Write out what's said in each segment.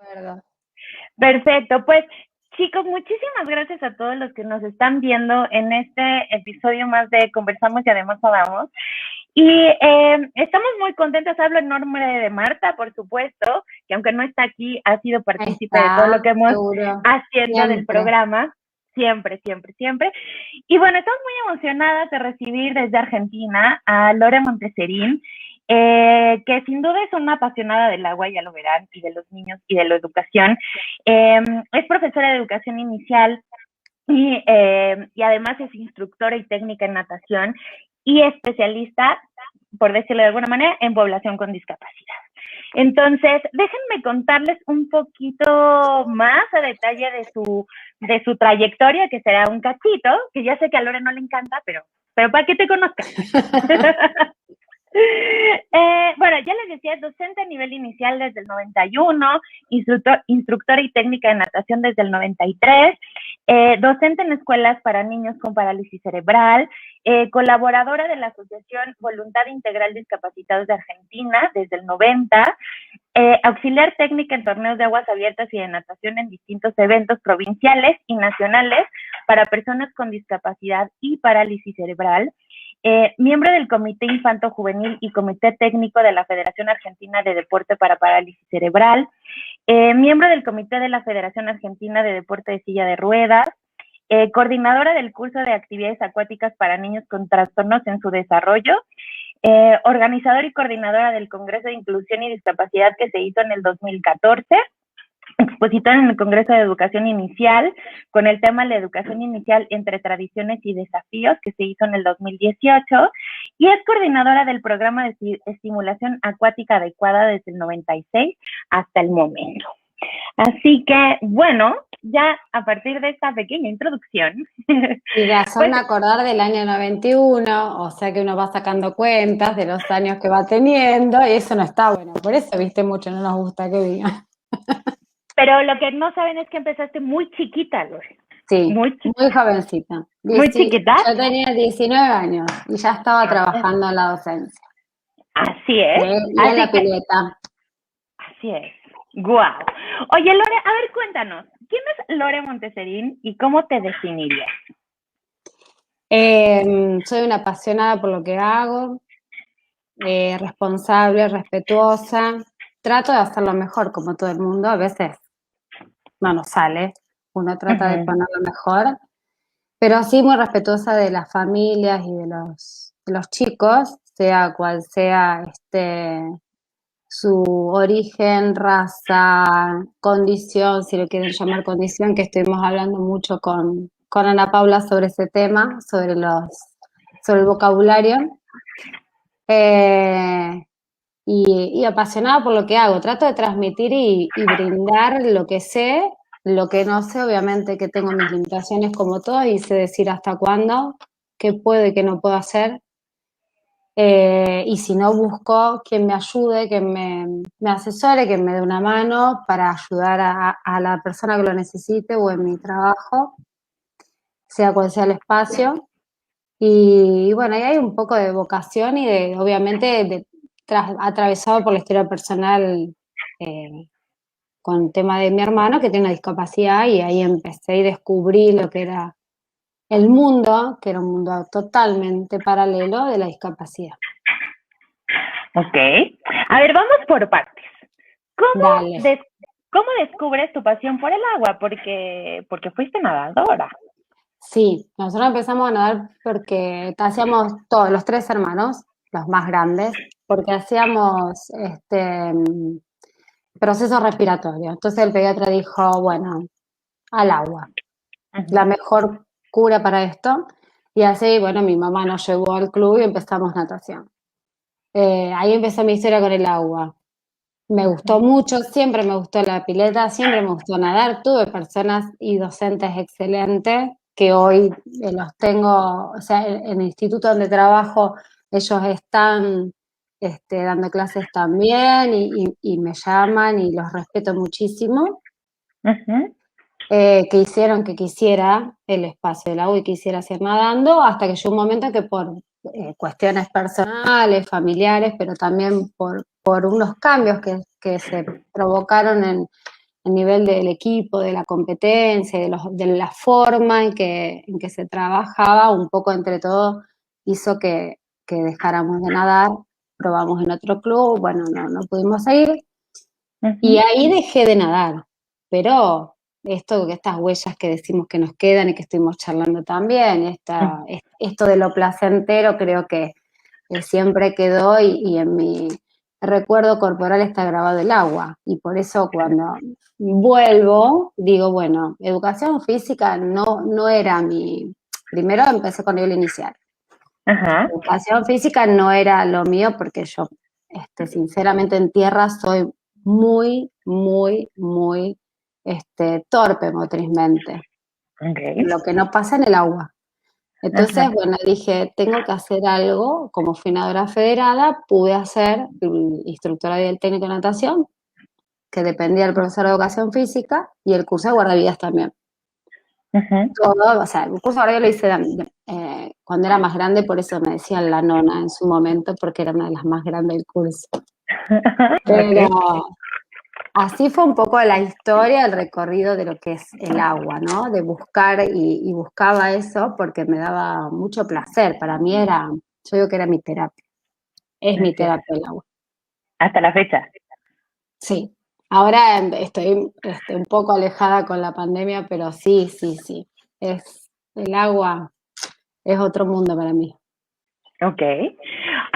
acuerdo. Perfecto, pues chicos, muchísimas gracias a todos los que nos están viendo en este episodio más de Conversamos y además hablamos. Y estamos muy contentos, hablo en nombre de Marta, por supuesto, que aunque no está aquí, ha sido Ahí partícipe de todo lo está, que hemos seguro. haciendo del Siempre. programa, siempre, siempre, siempre. Y bueno, estamos muy emocionadas de recibir desde Argentina a Lore Monteserín, que sin duda es una apasionada del agua, ya lo verán, y de los niños y de la educación. Es profesora de educación inicial y además es instructora y técnica en natación y especialista, por decirlo de alguna manera, en población con discapacidad. Entonces, déjenme contarles un poquito más a detalle de su trayectoria, que será un cachito, que ya sé que a Lore no le encanta, pero para que te conozcan. Bueno, ya les decía, docente a nivel inicial desde el 91, instructora y técnica de natación desde el 93, docente en escuelas para niños con parálisis cerebral, colaboradora de la Asociación Voluntad Integral Discapacitados de Argentina desde el 90, auxiliar técnica en torneos de aguas abiertas y de natación en distintos eventos provinciales y nacionales para personas con discapacidad y parálisis cerebral, miembro del Comité Infanto Juvenil y Comité Técnico de la Federación Argentina de Deporte para Parálisis Cerebral, miembro del Comité de la Federación Argentina de Deporte de Silla de Ruedas, coordinadora del curso de actividades acuáticas para niños con trastornos en su desarrollo, organizadora y coordinadora del Congreso de Inclusión y Discapacidad que se hizo en el 2014, expositor en el Congreso de Educación Inicial con el tema La educación inicial entre tradiciones y desafíos que se hizo en el 2018 y es coordinadora del programa de estimulación acuática adecuada desde el 96 hasta el momento. Así que, bueno, ya a partir de esta pequeña introducción. Y de hacerme acordar del año 91, o sea que uno va sacando cuentas de los años que va teniendo, y eso no está bueno. Por eso, viste, mucho no nos gusta que digan. Pero lo que no saben es que empezaste muy chiquita, Lore. Sí, muy jovencita. Muy chiquita. Yo tenía 19 años y ya estaba trabajando en la docencia. Así es. Y en la pileta. Así es. Guau. Oye, Lore, a ver, cuéntanos, ¿quién es Lore Monteserín y cómo te definirías? Soy una apasionada por lo que hago, responsable, respetuosa. Trato de hacerlo mejor, como todo el mundo. A veces no nos sale, uno trata de poner lo mejor, pero sí muy respetuosa de las familias y de los chicos, sea cual sea su origen, raza, condición, si lo quieren llamar condición, que estuvimos hablando mucho con Ana Paula sobre ese tema, sobre el vocabulario. Y apasionada por lo que hago. Trato de transmitir y brindar lo que sé, lo que no sé, obviamente que tengo mis limitaciones como todo y sé decir hasta cuándo, qué puedo y qué no puedo hacer. Y si no, busco quien me ayude, que me asesore, que me dé una mano para ayudar a la persona que lo necesite o en mi trabajo, sea cual sea el espacio. Y bueno, ahí hay un poco de vocación y obviamente, atravesado por la historia personal con el tema de mi hermano que tiene una discapacidad y ahí empecé y descubrí lo que era el mundo, que era un mundo totalmente paralelo de la discapacidad. Ok. A ver, vamos por partes. ¿Cómo descubres tu pasión por el agua? Porque fuiste nadadora. Sí, nosotros empezamos a nadar porque hacíamos todos, los tres hermanos, los más grandes, porque hacíamos proceso respiratorio. Entonces el pediatra dijo, bueno, al agua, la mejor cura para esto. Y así, bueno, mi mamá nos llevó al club y empezamos natación. Ahí empezó mi historia con el agua. Me gustó mucho, siempre me gustó la pileta, siempre me gustó nadar. Tuve personas y docentes excelentes que hoy los tengo, o sea, en el instituto donde trabajo, ellos están dando clases también y me llaman y los respeto muchísimo. Que hicieron que quisiera el espacio del agua y quisiera seguir nadando, hasta que llegó un momento que por cuestiones personales, familiares, pero también por unos cambios que se provocaron el nivel del equipo, de la competencia, de la forma en que se trabajaba, un poco entre todos, hizo que dejáramos de nadar, probamos en otro club, bueno, no pudimos seguir, y ahí dejé de nadar, pero estas huellas que decimos que nos quedan y que estuvimos charlando también, esto de lo placentero creo que siempre quedó y en mi recuerdo corporal está grabado el agua. Y por eso cuando vuelvo, digo, bueno, educación física no era primero empecé con nivel inicial. Ajá. Educación física no era lo mío porque yo, sinceramente, en tierra soy muy, muy, muy torpe motrizmente. Okay. Lo que no pasa en el agua. Entonces, Ajá. bueno, dije, tengo que hacer algo. Como fui nadadora federada, pude hacer instructora del técnico de natación, que dependía del profesor de educación física, y el curso de guardavidas también. Todo, o sea, el curso de guardavidas lo hice cuando era más grande, por eso me decían la nona en su momento, porque era una de las más grandes del curso. Pero así fue un poco la historia, el recorrido de lo que es el agua, ¿no? De buscar y buscaba eso porque me daba mucho placer. Para mí yo digo que era mi terapia. Es mi terapia el agua. Hasta la fecha. Sí. Ahora estoy un poco alejada con la pandemia, pero sí. El agua es otro mundo para mí. Ok.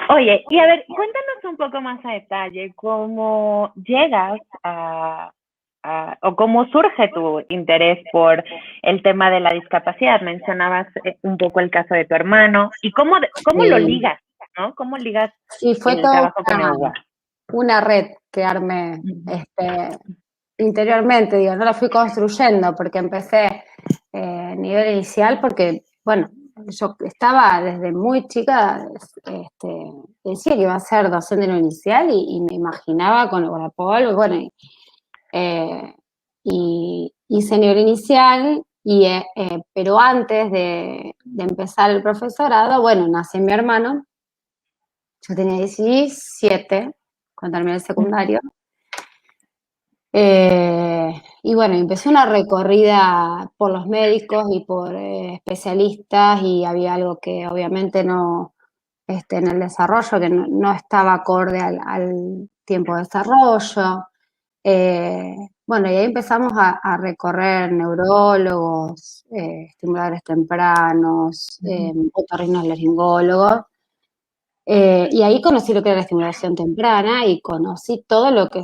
Oye, y a ver, cuéntanos un poco más a detalle cómo llegas o cómo surge tu interés por el tema de la discapacidad. Mencionabas un poco el caso de tu hermano y cómo lo ligas, ¿no? ¿Cómo ligas Sí, fue el todo trabajo con agua? una red que armé interiormente, digo, no la fui construyendo porque empecé a nivel inicial porque, bueno, yo estaba desde muy chica, decía que iba a ser docente en lo inicial y me imaginaba con el guardapolvo, bueno, y hice nivel inicial, pero antes de empezar el profesorado, bueno, nació mi hermano, yo tenía 17 cuando terminé el secundario. Y bueno, empecé una recorrida por los médicos y por especialistas y había algo que obviamente no, en el desarrollo, que no estaba acorde al tiempo de desarrollo. Bueno, y ahí empezamos a recorrer neurólogos, estimuladores tempranos, otorrinolaringólogos. Y ahí conocí lo que era la estimulación temprana y conocí todo lo que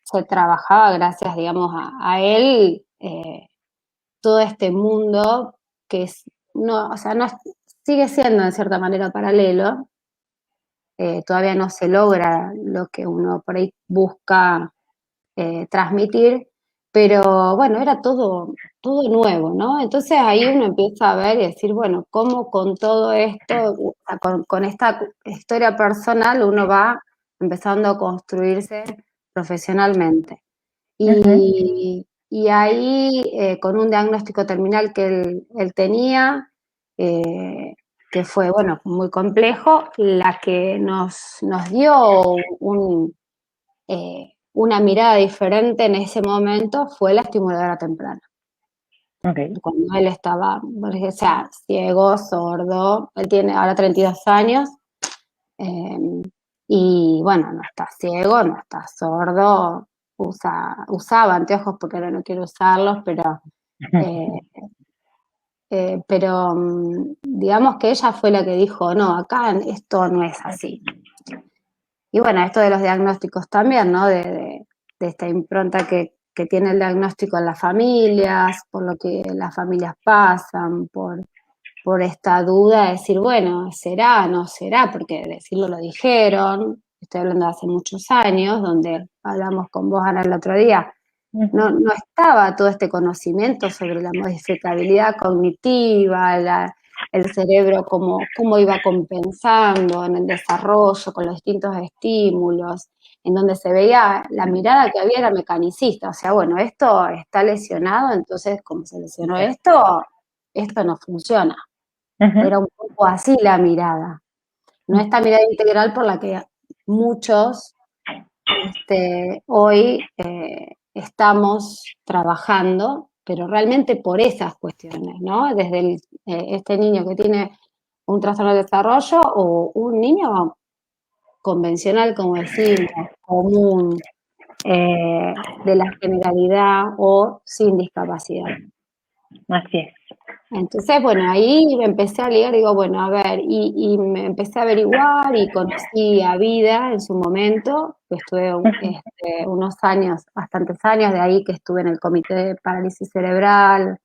se trabajaba gracias, digamos, a él, todo este mundo que no sigue siendo en cierta manera paralelo, todavía no se logra lo que uno por ahí busca transmitir, pero bueno, era todo nuevo, ¿no? Entonces ahí uno empieza a ver y decir, bueno, cómo con todo esto, con esta historia personal, uno va empezando a construirse profesionalmente. Y ahí, con un diagnóstico terminal que él tenía, que fue, bueno, muy complejo, la que nos dio una mirada diferente en ese momento fue la estimuladora temprana. Okay. Cuando él estaba, o sea, ciego, sordo, él tiene ahora 32 años, y bueno, no está ciego, no está sordo, usaba anteojos porque ahora no quiero usarlos, pero digamos que ella fue la que dijo, no, acá esto no es así. Y bueno, esto de los diagnósticos también, ¿no? De esta impronta que tiene el diagnóstico en las familias, por lo que las familias pasan, por esta duda de decir, bueno, ¿será, no será? Porque decirlo lo dijeron, estoy hablando de hace muchos años, donde hablamos con vos, Ana, el otro día, no estaba todo este conocimiento sobre la modificabilidad cognitiva, el cerebro, cómo iba compensando en el desarrollo con los distintos estímulos, en donde se veía la mirada que había era mecanicista, o sea, bueno, esto está lesionado, entonces como se lesionó esto no funciona. Era un poco así la mirada, no esta mirada integral por la que muchos hoy estamos trabajando, pero realmente por esas cuestiones, ¿no? Desde este niño que tiene un trastorno de desarrollo o un niño convencional, como decimos, común, de la generalidad o sin discapacidad. Así es. Entonces, bueno, ahí me empecé a ligar, digo, bueno, a ver, y me empecé a averiguar y conocí a Vida en su momento, que estuve unos años, bastantes años, de ahí que estuve en el comité de parálisis cerebral,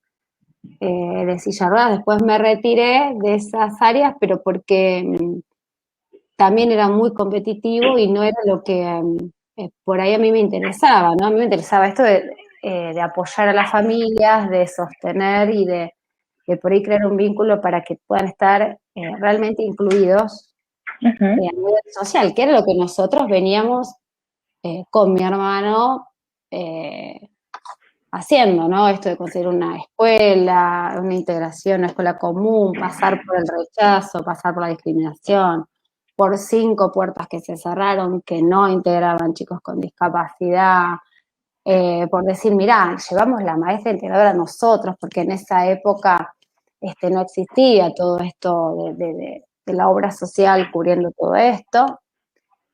de silla de ruedas. Después me retiré de esas áreas, pero porque también era muy competitivo y no era lo que por ahí a mí me interesaba, ¿no? A mí me interesaba esto de apoyar a las familias, de sostener y de por ahí crear un vínculo para que puedan estar realmente incluidos a nivel social, que era lo que nosotros veníamos con mi hermano haciendo, ¿no? Esto de conseguir una escuela, una integración, una escuela común, pasar por el rechazo, pasar por la discriminación, por 5 puertas que se cerraron, que no integraban chicos con discapacidad, por decir, mirá, llevamos la maestra integradora nosotros, porque en esa época no existía todo esto de la obra social cubriendo todo esto.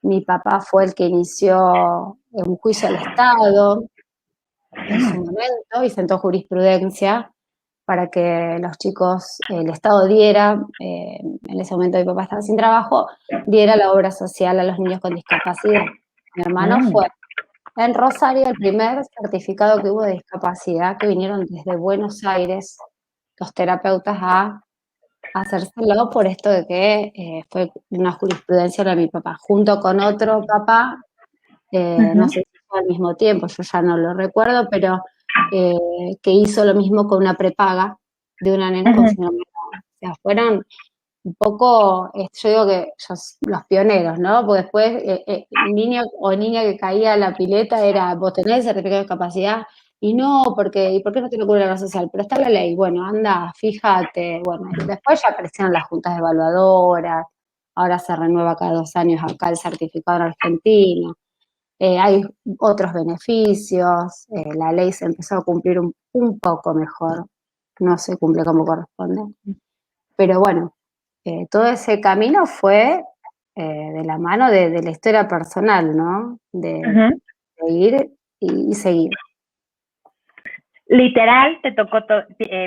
Mi papá fue el que inició un juicio al Estado en su momento y sentó jurisprudencia para que los chicos, el Estado diera, en ese momento mi papá estaba sin trabajo, diera la obra social a los niños con discapacidad. Mi hermano fue en Rosario el primer certificado que hubo de discapacidad, que vinieron desde Buenos Aires los terapeutas a hacérselo por esto de que fue una jurisprudencia de mi papá, junto con otro papá, no sé si fue al mismo tiempo, yo ya no lo recuerdo, pero que hizo lo mismo con una prepaga de una nena con síndrome de Down. O sea, fueron un poco, yo digo que los pioneros, ¿no? Porque después niño o niña que caía a la pileta era, vos tenés el certificado de discapacidad, y no, ¿y por qué no te lo cubre la obra social? Pero está la ley, bueno, anda, fíjate, bueno, después ya aparecieron las juntas evaluadoras, ahora se renueva cada 2 años acá el certificado en Argentina, hay otros beneficios, la ley se empezó a cumplir un poco mejor, no se cumple como corresponde, pero bueno, todo ese camino fue de la mano de la historia personal, ¿no? De ir y seguir. Literal, te tocó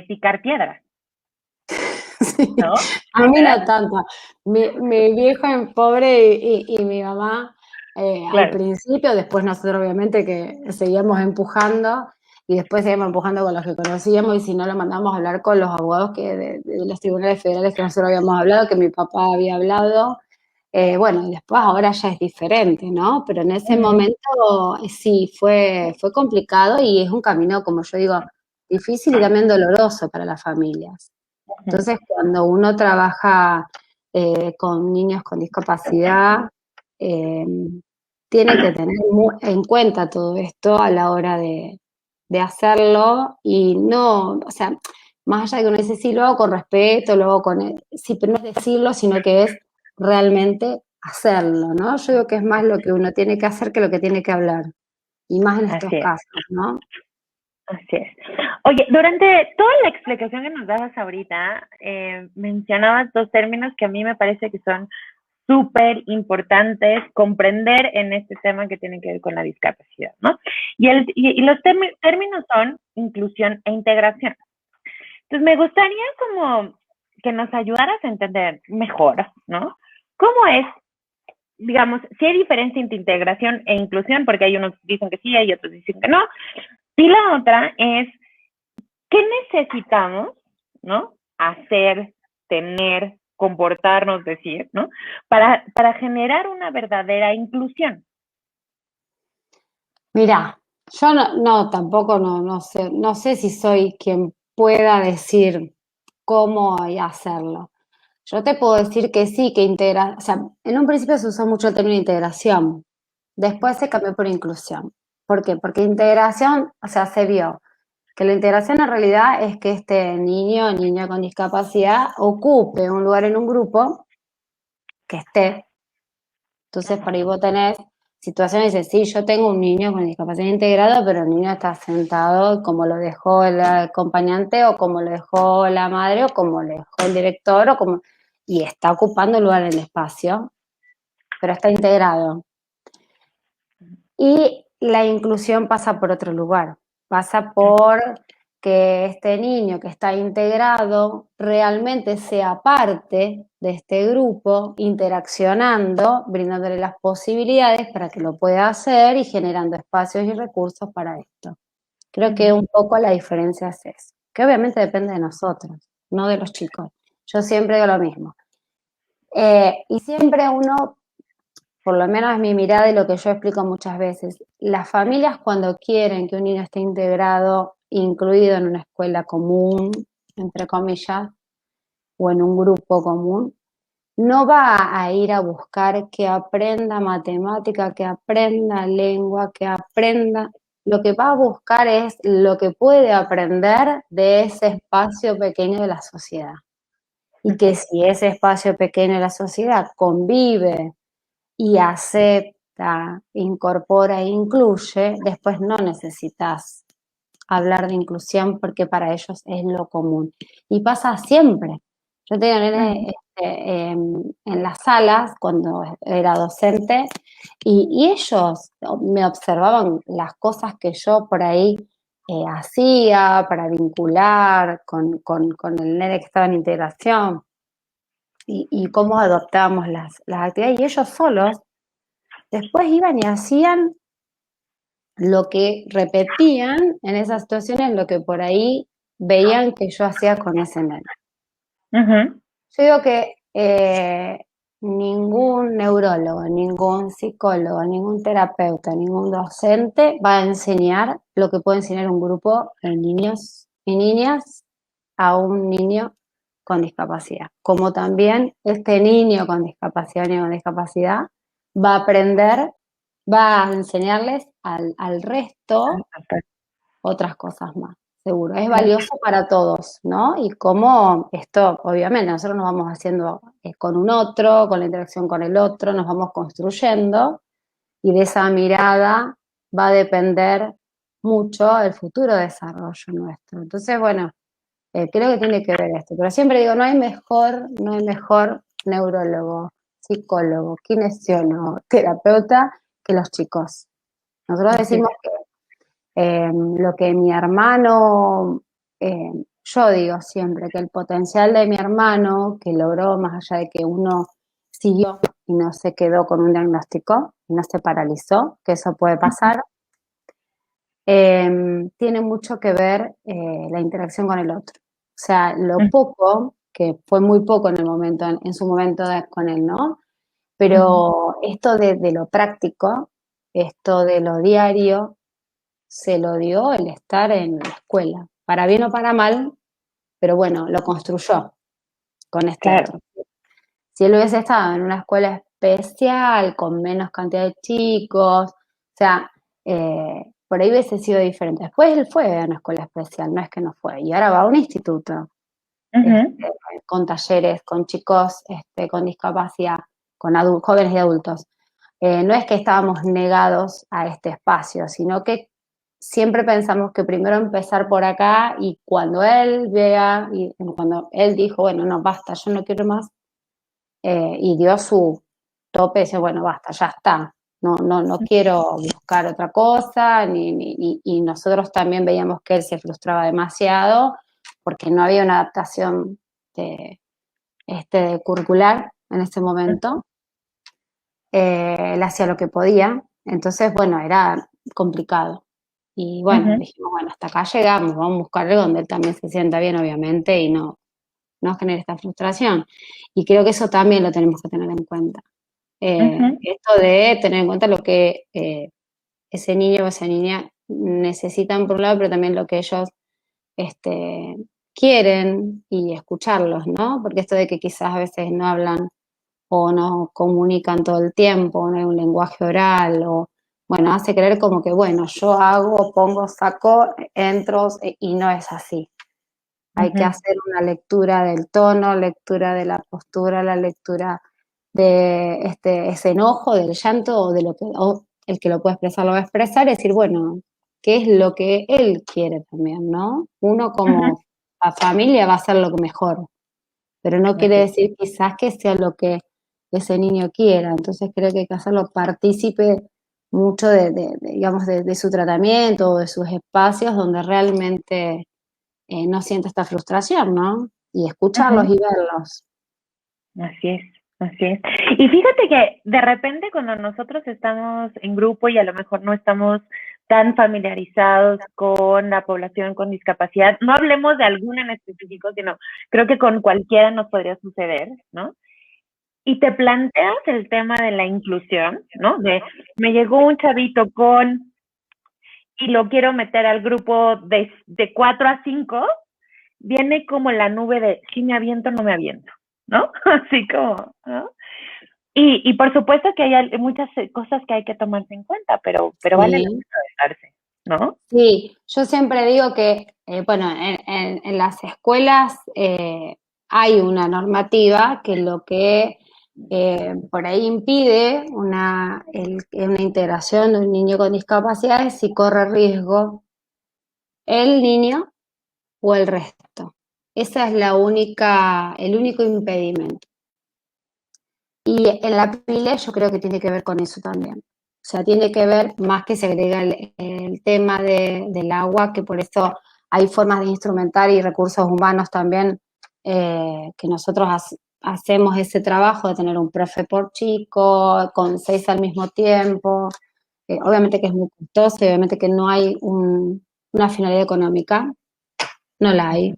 picar piedra. Sí. ¿No? A mí no tanto. Mi viejo es pobre y mi mamá al principio, después nosotros obviamente que seguíamos empujando y después seguíamos empujando con los que conocíamos y si no lo mandamos a hablar con los abogados de los tribunales federales que nosotros habíamos hablado, que mi papá había hablado. Bueno, y después ahora ya es diferente, ¿no? Pero en ese momento sí, fue complicado y es un camino, como yo digo, difícil y también doloroso para las familias. Entonces, cuando uno trabaja con niños con discapacidad, tiene que tener en cuenta todo esto a la hora de hacerlo y no, o sea, más allá de que uno dice, sí, lo hago con respeto, lo hago sí, pero no es decirlo, sino que es realmente hacerlo, ¿no? Yo digo que es más lo que uno tiene que hacer que lo que tiene que hablar, y más en estos casos, ¿no? Así es. Oye, durante toda la explicación que nos dabas ahorita, mencionabas 2 términos que a mí me parece que son súper importantes comprender en este tema que tiene que ver con la discapacidad, ¿no? Y los términos son inclusión e integración. Entonces, me gustaría como que nos ayudaras a entender mejor, ¿no? ¿Cómo es, digamos, si hay diferencia entre integración e inclusión? Porque hay unos que dicen que sí, hay otros que dicen que no. Y la otra es, ¿qué necesitamos, ¿no? Hacer, tener, comportarnos, decir, ¿no? Para generar una verdadera inclusión. Mira, yo tampoco no sé si soy quien pueda decir cómo hacerlo. Yo te puedo decir que sí, que integra, o sea, en un principio se usó mucho el término integración, después se cambió por inclusión. ¿Por qué? Porque integración, o sea, se vio que la integración en realidad es que este niño o niña con discapacidad ocupe un lugar en un grupo que esté. Entonces, por ahí vos tenés situaciones, dice, sí, yo tengo un niño con discapacidad integrada, pero el niño está sentado como lo dejó el acompañante o como lo dejó la madre o como lo dejó el director y está ocupando lugar en el espacio, pero está integrado. Y la inclusión pasa por otro lugar, pasa por que este niño que está integrado realmente sea parte de este grupo, interaccionando, brindándole las posibilidades para que lo pueda hacer y generando espacios y recursos para esto. Creo que un poco la diferencia es eso, que obviamente depende de nosotros, no de los chicos. Yo siempre digo lo mismo. Y siempre uno, por lo menos es mi mirada y lo que yo explico muchas veces, las familias cuando quieren que un niño esté integrado, incluido en una escuela común, entre comillas, o en un grupo común, no va a ir a buscar que aprenda matemática, que aprenda lengua, que aprenda. Lo que va a buscar es lo que puede aprender de ese espacio pequeño de la sociedad. Y que si ese espacio pequeño de la sociedad convive y acepta, incorpora e incluye, después no necesitas hablar de inclusión porque para ellos es lo común. Y pasa siempre. Yo tenía nenes en las salas cuando era docente y ellos me observaban las cosas que yo por ahí hacía para vincular con el nene que estaba en integración y cómo adoptábamos las actividades. Y ellos solos después iban y hacían lo que repetían en esas situaciones, lo que por ahí veían que yo hacía con ese nene. Yo digo que ningún neurólogo, ningún psicólogo, ningún terapeuta, ningún docente va a enseñar lo que puede enseñar un grupo de niños y niñas a un niño con discapacidad. Como también este niño con discapacidad, niño con discapacidad, va a aprender, va a enseñarles al resto otras cosas más, seguro. Es valioso para todos, ¿no? Y como esto, obviamente, nosotros nos vamos haciendo con un otro, con la interacción con el otro, nos vamos construyendo y de esa mirada va a depender mucho el futuro desarrollo nuestro. Entonces, bueno, creo que tiene que ver esto. Pero siempre digo, no hay mejor neurólogo, psicólogo, kinesiólogo, terapeuta que los chicos. Nosotros decimos que lo que mi hermano, yo digo siempre que el potencial de mi hermano, que logró más allá de que uno siguió y no se quedó con un diagnóstico, no se paralizó, que eso puede pasar, tiene mucho que ver la interacción con el otro. O sea, lo poco, que fue muy poco en el momento, en su momento con él, ¿no? Pero esto de lo práctico, esto de lo diario, se lo dio el estar en la escuela, para bien o para mal, pero bueno, lo construyó con este otro. Si él hubiese estado en una escuela especial, con menos cantidad de chicos, o sea, por ahí hubiese sido diferente. Después él fue a una escuela especial, no es que no fue, y ahora va a un instituto, con talleres, con chicos con discapacidad, con jóvenes y adultos. No es que estábamos negados a este espacio, sino que siempre pensamos que primero empezar por acá y cuando él vea, y cuando él dijo, bueno, no, basta, yo no quiero más, y dio su tope, dice, bueno, basta, ya está, no quiero buscar otra cosa, y nosotros también veíamos que él se frustraba demasiado porque no había una adaptación curricular en ese momento. Él hacía lo que podía, entonces, bueno, era complicado. Y bueno, dijimos, bueno, hasta acá llegamos, vamos a buscar algo donde él también se sienta bien, obviamente, y no genere esta frustración. Y creo que eso también lo tenemos que tener en cuenta. Esto de tener en cuenta lo que ese niño o esa niña necesitan por un lado, pero también lo que ellos quieren y escucharlos, ¿no? Porque esto de que quizás a veces no hablan o no comunican todo el tiempo, no hay un lenguaje oral, o bueno, hace creer como que, bueno, yo hago, pongo, saco, entro, y no es así. Hay que hacer una lectura del tono, lectura de la postura, la lectura de ese enojo, del llanto, o de lo que, o el que lo puede expresar lo va a expresar y decir, bueno, ¿qué es lo que él quiere también, no? Uno como la familia va a hacer lo que mejor, pero no quiere decir quizás que sea lo que ese niño quiera. Entonces creo que hay que hacerlo partícipe mucho digamos, de su tratamiento o de sus espacios donde realmente no sienta esta frustración, ¿no? Y escucharlos y verlos. Así es, así es. Y fíjate que de repente cuando nosotros estamos en grupo y a lo mejor no estamos tan familiarizados con la población con discapacidad, no hablemos de alguna en específico, sino creo que con cualquiera nos podría suceder, ¿no? Y te planteas el tema de la inclusión, ¿no? De, me llegó un chavito con, y lo quiero meter al grupo de 4 a 5, viene como la nube de, si me aviento, no me aviento, ¿no? Así como, ¿no? Y por supuesto que hay muchas cosas que hay que tomarse en cuenta, pero vale la Sí. pena dejarse, ¿no? Sí, yo siempre digo que, bueno, en las escuelas hay una normativa que lo que por ahí impide una integración de un niño con discapacidad es si corre riesgo el niño o el resto. Esa es el único impedimento. Y en la PILE yo creo que tiene que ver con eso también. O sea, tiene que ver más que se agrega el tema del agua, que por eso hay formas de instrumentar y recursos humanos también, que nosotros hacemos ese trabajo de tener un profe por chico, con 6 al mismo tiempo. Obviamente que es muy costoso y obviamente que no hay una finalidad económica, no la hay,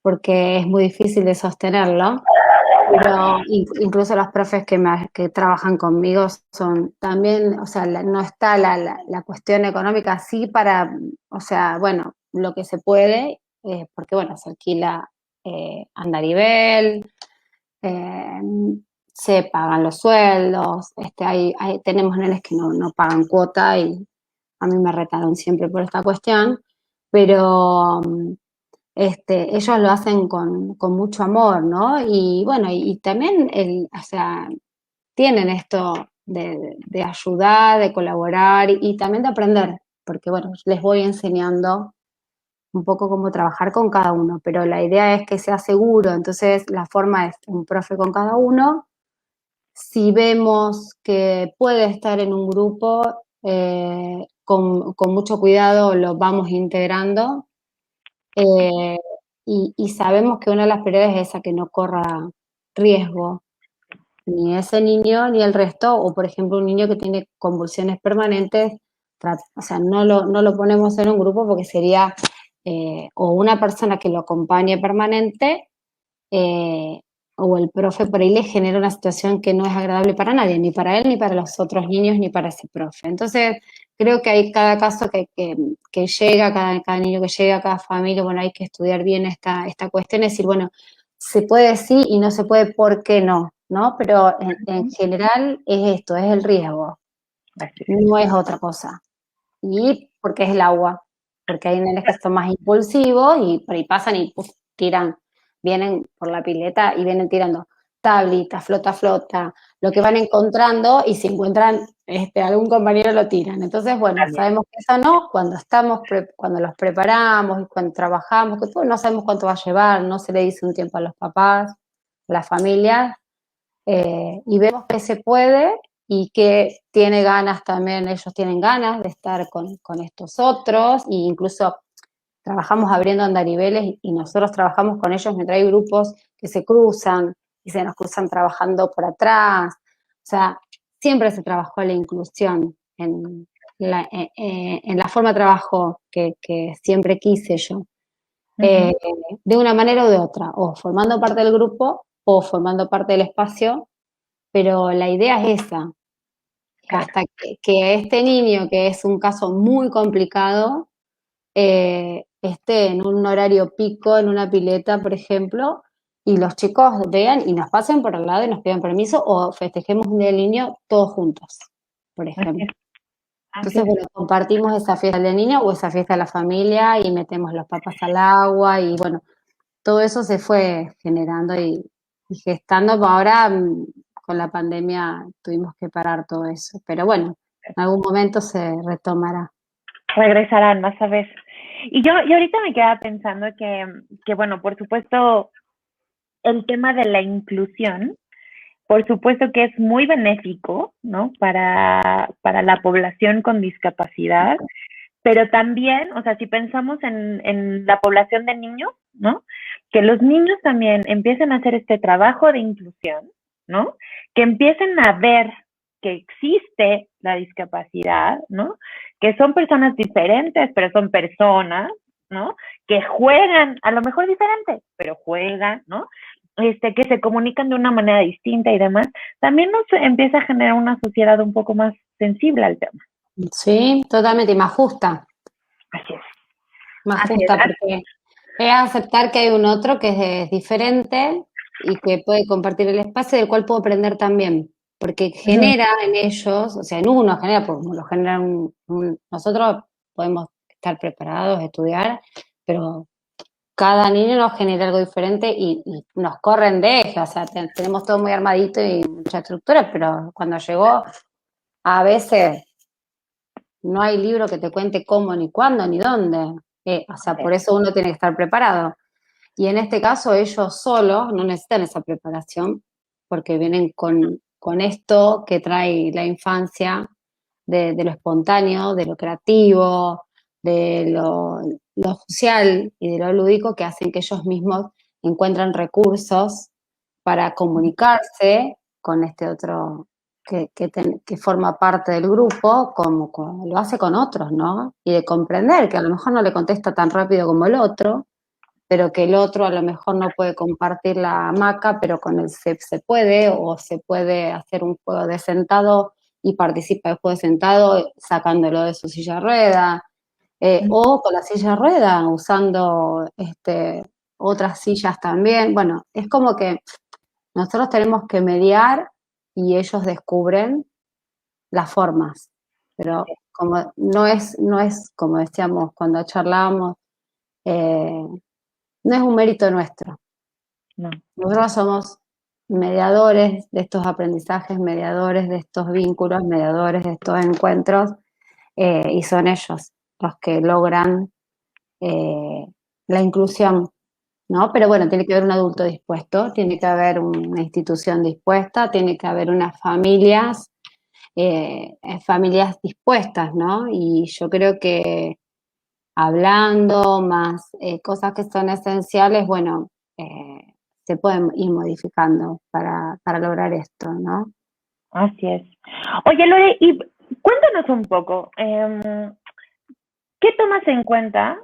porque es muy difícil de sostenerlo. Pero incluso los profes que trabajan conmigo son también, o sea, no está la cuestión económica, sí para, o sea, bueno, lo que se puede, porque bueno, se alquila andarivel, eh, se pagan los sueldos, tenemos nenes que no pagan cuota y a mí me retaron siempre por esta cuestión, pero ellos lo hacen con mucho amor, ¿no? Y bueno, y también, o sea, tienen esto de ayudar, de colaborar y también de aprender, porque bueno, les voy enseñando un poco cómo trabajar con cada uno, pero la idea es que sea seguro, entonces la forma es un profe con cada uno. Si vemos que puede estar en un grupo, con mucho cuidado lo vamos integrando. Eh, y sabemos que una de las prioridades es esa, que no corra riesgo, ni ese niño ni el resto, o por ejemplo un niño que tiene convulsiones permanentes, o sea, no lo ponemos en un grupo porque sería o una persona que lo acompañe permanente, eh, o el profe por ahí le genera una situación que no es agradable para nadie, ni para él, ni para los otros niños, ni para ese profe. Entonces, creo que hay cada caso que llega, cada niño que llega, cada familia, bueno, hay que estudiar bien esta cuestión, es decir, bueno, se puede sí y no se puede, ¿por qué no? ¿No? Pero en general es esto, es el riesgo, no es otra cosa. Y porque es el agua, porque hay nenes que son más impulsivos y por ahí pasan y puf, tiran, vienen por la pileta y vienen tirando tablitas, flota, lo que van encontrando y si encuentran algún compañero lo tiran. Entonces, bueno, sabemos que eso no, cuando los preparamos y cuando trabajamos, que todo, no sabemos cuánto va a llevar, no se le dice un tiempo a los papás, a las familias, y vemos que se puede y que tiene ganas también, ellos tienen ganas de estar con estos otros, e incluso trabajamos abriendo andariveles y nosotros trabajamos con ellos mientras hay grupos que se cruzan y se nos cruzan trabajando por atrás. O sea, siempre se trabajó la inclusión en la forma de trabajo que siempre quise yo. De una manera u de otra, o formando parte del grupo o formando parte del espacio, pero la idea es esa, hasta que este niño, que es un caso muy complicado, esté en un horario pico, en una pileta, por ejemplo, y los chicos vean y nos pasen por al lado y nos pidan permiso, o festejemos un día del niño todos juntos, por ejemplo. Entonces, bueno, compartimos esa fiesta del niño o esa fiesta de la familia y metemos los papas al agua y bueno, todo eso se fue generando y gestando. Ahora con la pandemia tuvimos que parar todo eso. Pero bueno, en algún momento se retomará. Regresarán, vas a ver. Y ahorita me quedaba pensando que, bueno, por supuesto, el tema de la inclusión, por supuesto que es muy benéfico, ¿no? Para la población con discapacidad, pero también, o sea, si pensamos en la población de niños, ¿no? Que los niños también empiecen a hacer este trabajo de inclusión, ¿no? Que empiecen a ver que existe la discapacidad, ¿no? Que son personas diferentes, pero son personas, ¿no? Que juegan, a lo mejor diferente, pero juegan, ¿no? Que se comunican de una manera distinta y demás, también nos empieza a generar una sociedad un poco más sensible al tema. Sí, totalmente, y más justa. Así es. Más Así justa, es. porque es aceptar que hay un otro que es diferente y que puede compartir el espacio del cual puedo aprender también, porque Uh-huh. genera en ellos, o sea, en uno genera, pues lo genera nosotros podemos estar preparados, estudiar, pero cada niño nos genera algo diferente y nos corren de eje, o sea, tenemos todo muy armadito y mucha estructura, pero cuando llegó, a veces no hay libro que te cuente cómo, ni cuándo, ni dónde. O sea, por eso uno tiene que estar preparado. Y en este caso ellos solos no necesitan esa preparación porque vienen con esto que trae la infancia de lo espontáneo, de lo creativo, de lo social y de lo lúdico que hacen que ellos mismos encuentran recursos para comunicarse con este otro que forma parte del grupo, como lo hace con otros, ¿no? Y de comprender que a lo mejor no le contesta tan rápido como el otro, pero que el otro a lo mejor no puede compartir la hamaca, pero con él se puede, o se puede hacer un juego de sentado y participa del juego de sentado sacándolo de su silla de rueda, o con la silla de rueda, usando otras sillas también. Bueno, es como que nosotros tenemos que mediar y ellos descubren las formas, pero como no es como decíamos cuando charlábamos, eh, no es un mérito nuestro. No. Nosotros somos mediadores de estos aprendizajes, mediadores de estos vínculos, mediadores de estos encuentros, y son ellos los que logran la inclusión, ¿no? Pero bueno, tiene que haber un adulto dispuesto, tiene que haber una institución dispuesta, tiene que haber unas familias dispuestas, ¿no? Y yo creo que hablando más cosas que son esenciales, bueno, se pueden ir modificando para lograr esto, ¿no? Así es. Oye, Lore, y cuéntanos un poco, ¿qué tomas en cuenta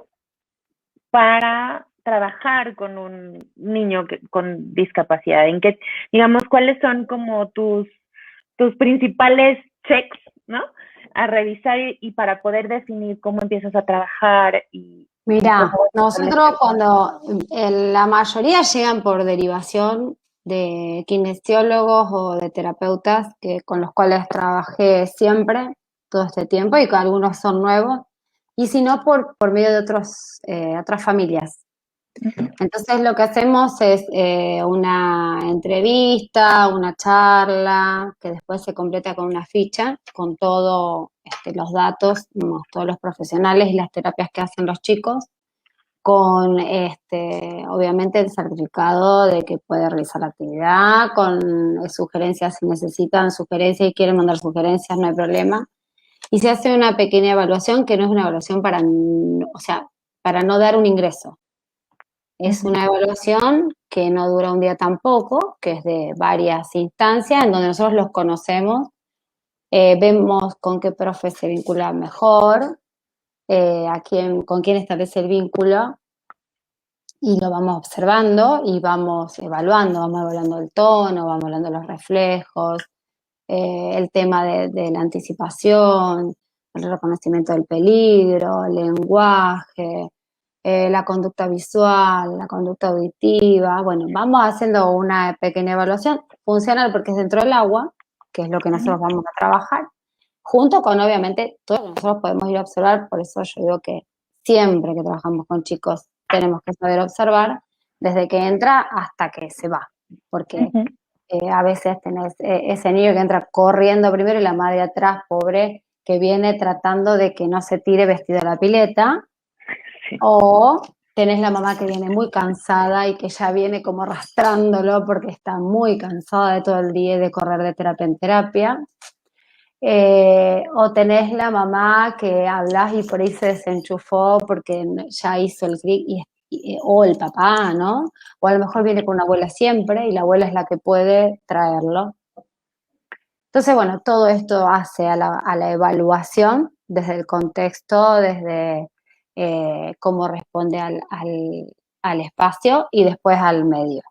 para trabajar con un niño con discapacidad? ¿En qué, digamos, cuáles son como tus principales checks, ¿no? A revisar y para poder definir cómo empiezas a trabajar y cómo Mira, vas a nosotros establecer. cuando la mayoría llegan por derivación de kinesiólogos o de terapeutas con los cuales trabajé siempre todo este tiempo y que algunos son nuevos, y si no por medio de otras familias. Entonces lo que hacemos es una entrevista, una charla, que después se completa con una ficha, con todos los datos, todos los profesionales y las terapias que hacen los chicos, con obviamente el certificado de que puede realizar la actividad, con sugerencias si necesitan sugerencias y quieren mandar sugerencias, no hay problema. Y se hace una pequeña evaluación que no es una evaluación o sea, para no dar un ingreso. Es una evaluación que no dura un día tampoco, que es de varias instancias, en donde nosotros los conocemos, vemos con qué profe se vincula mejor, con quién establece el vínculo, y lo vamos observando y vamos evaluando el tono, vamos evaluando los reflejos, el tema de la anticipación, el reconocimiento del peligro, el lenguaje, la conducta visual, la conducta auditiva. Bueno, vamos haciendo una pequeña evaluación funcional porque es dentro del agua, que es lo que nosotros vamos a trabajar, junto con obviamente todo lo que nosotros podemos ir a observar. Por eso yo digo que siempre que trabajamos con chicos tenemos que saber observar desde que entra hasta que se va, porque a veces tenés ese niño que entra corriendo primero y la madre atrás, pobre, que viene tratando de que no se tire vestido a la pileta, o tenés la mamá que viene muy cansada y que ya viene como arrastrándolo porque está muy cansada de todo el día y de correr de terapia en terapia. O tenés la mamá que hablas y por ahí se desenchufó porque ya hizo el clic, o el papá, ¿no? O a lo mejor viene con una abuela siempre y la abuela es la que puede traerlo. Entonces, bueno, todo esto hace a la evaluación desde el contexto, desde cómo responde al espacio y después al medio.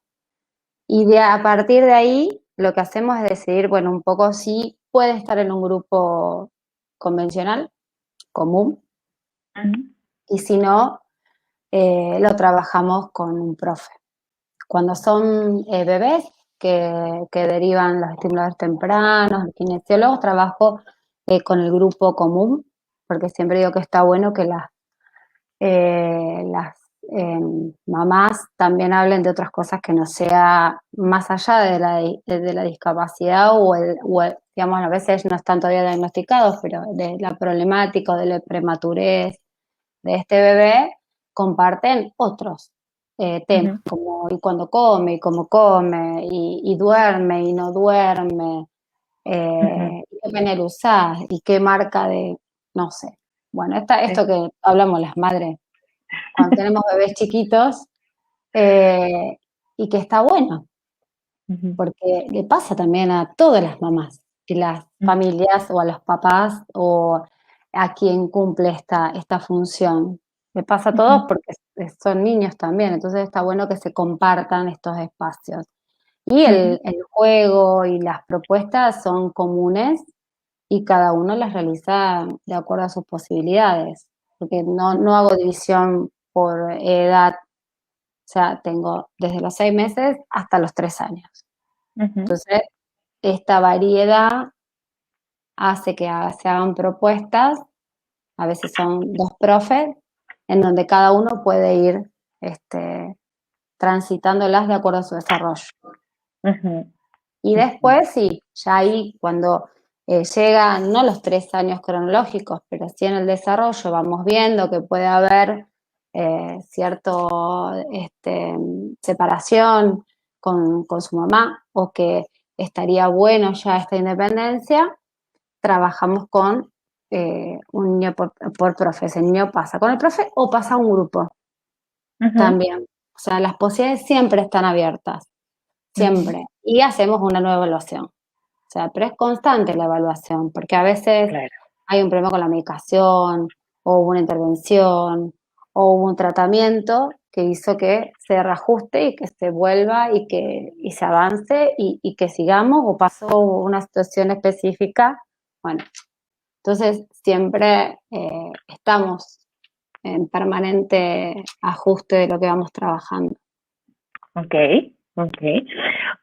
Y a partir de ahí, lo que hacemos es decidir, bueno, un poco si puede estar en un grupo convencional, común, y si no, lo trabajamos con un profe. Cuando son bebés que derivan los estimuladores tempranos, los kinesiólogos, trabajo con el grupo común, porque siempre digo que está bueno que las mamás también hablen de otras cosas que no sea más allá de la discapacidad digamos, a veces no están todavía diagnosticados, pero de la problemática, de la prematurez de este bebé, comparten otros temas, como y cuando come, y cómo come, y duerme, y no duerme, y qué pañal usás, y qué marca de, no sé. Bueno, esto que hablamos las madres cuando tenemos bebés chiquitos, y que está bueno, porque le pasa también a todas las mamás y las familias o a los papás o a quien cumple esta función. Le pasa a todos porque son niños también, entonces está bueno que se compartan estos espacios. Y el juego y las propuestas son comunes y cada uno las realiza de acuerdo a sus posibilidades, porque no hago división por edad, o sea, tengo desde los 6 meses hasta los 3 años. Entonces, esta variedad hace que se hagan propuestas, a veces son 2 profes, en donde cada uno puede ir transitándolas de acuerdo a su desarrollo. Y después, sí, ya ahí cuando llegan, no los 3 años cronológicos, pero sí en el desarrollo, vamos viendo que puede haber cierta separación con su mamá o que estaría bueno ya esta independencia, trabajamos con un niño por profe. Ese niño pasa con el profe o pasa a un grupo también. O sea, las posibilidades siempre están abiertas, siempre. Y hacemos una nueva evaluación. O sea, pero es constante la evaluación, porque a veces hay un problema con la medicación, o hubo una intervención, o hubo un tratamiento que hizo que se reajuste y que se vuelva y se avance y que sigamos, o pasó una situación específica. Bueno, entonces siempre estamos en permanente ajuste de lo que vamos trabajando. Ok.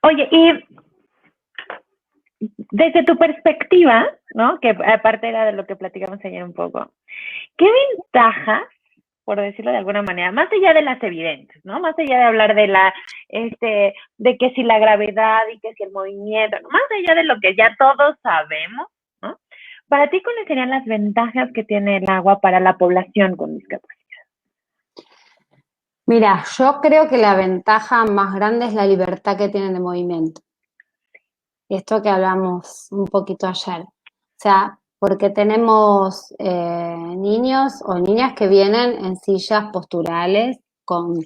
Oye, y desde tu perspectiva, ¿no? Que aparte era de lo que platicamos ayer un poco, ¿qué ventajas, por decirlo de alguna manera, más allá de las evidentes, ¿no? Más allá de hablar de de que si la gravedad y que si el movimiento, ¿no? Más allá de lo que ya todos sabemos, ¿no? Para ti, ¿cuáles serían las ventajas que tiene el agua para la población con discapacidad? Mira, yo creo que la ventaja más grande es la libertad que tienen de movimiento. Esto que hablamos un poquito ayer. O sea, porque tenemos niños o niñas que vienen en sillas posturales con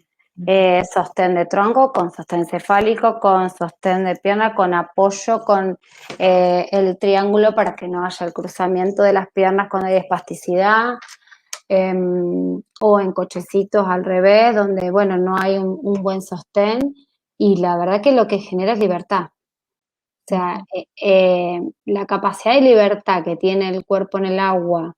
sostén de tronco, con sostén cefálico, con sostén de pierna, con apoyo, con el triángulo para que no haya el cruzamiento de las piernas cuando hay espasticidad, o en cochecitos al revés, donde, bueno, no hay un buen sostén, y la verdad que lo que genera es libertad. O sea, la capacidad de libertad que tiene el cuerpo en el agua,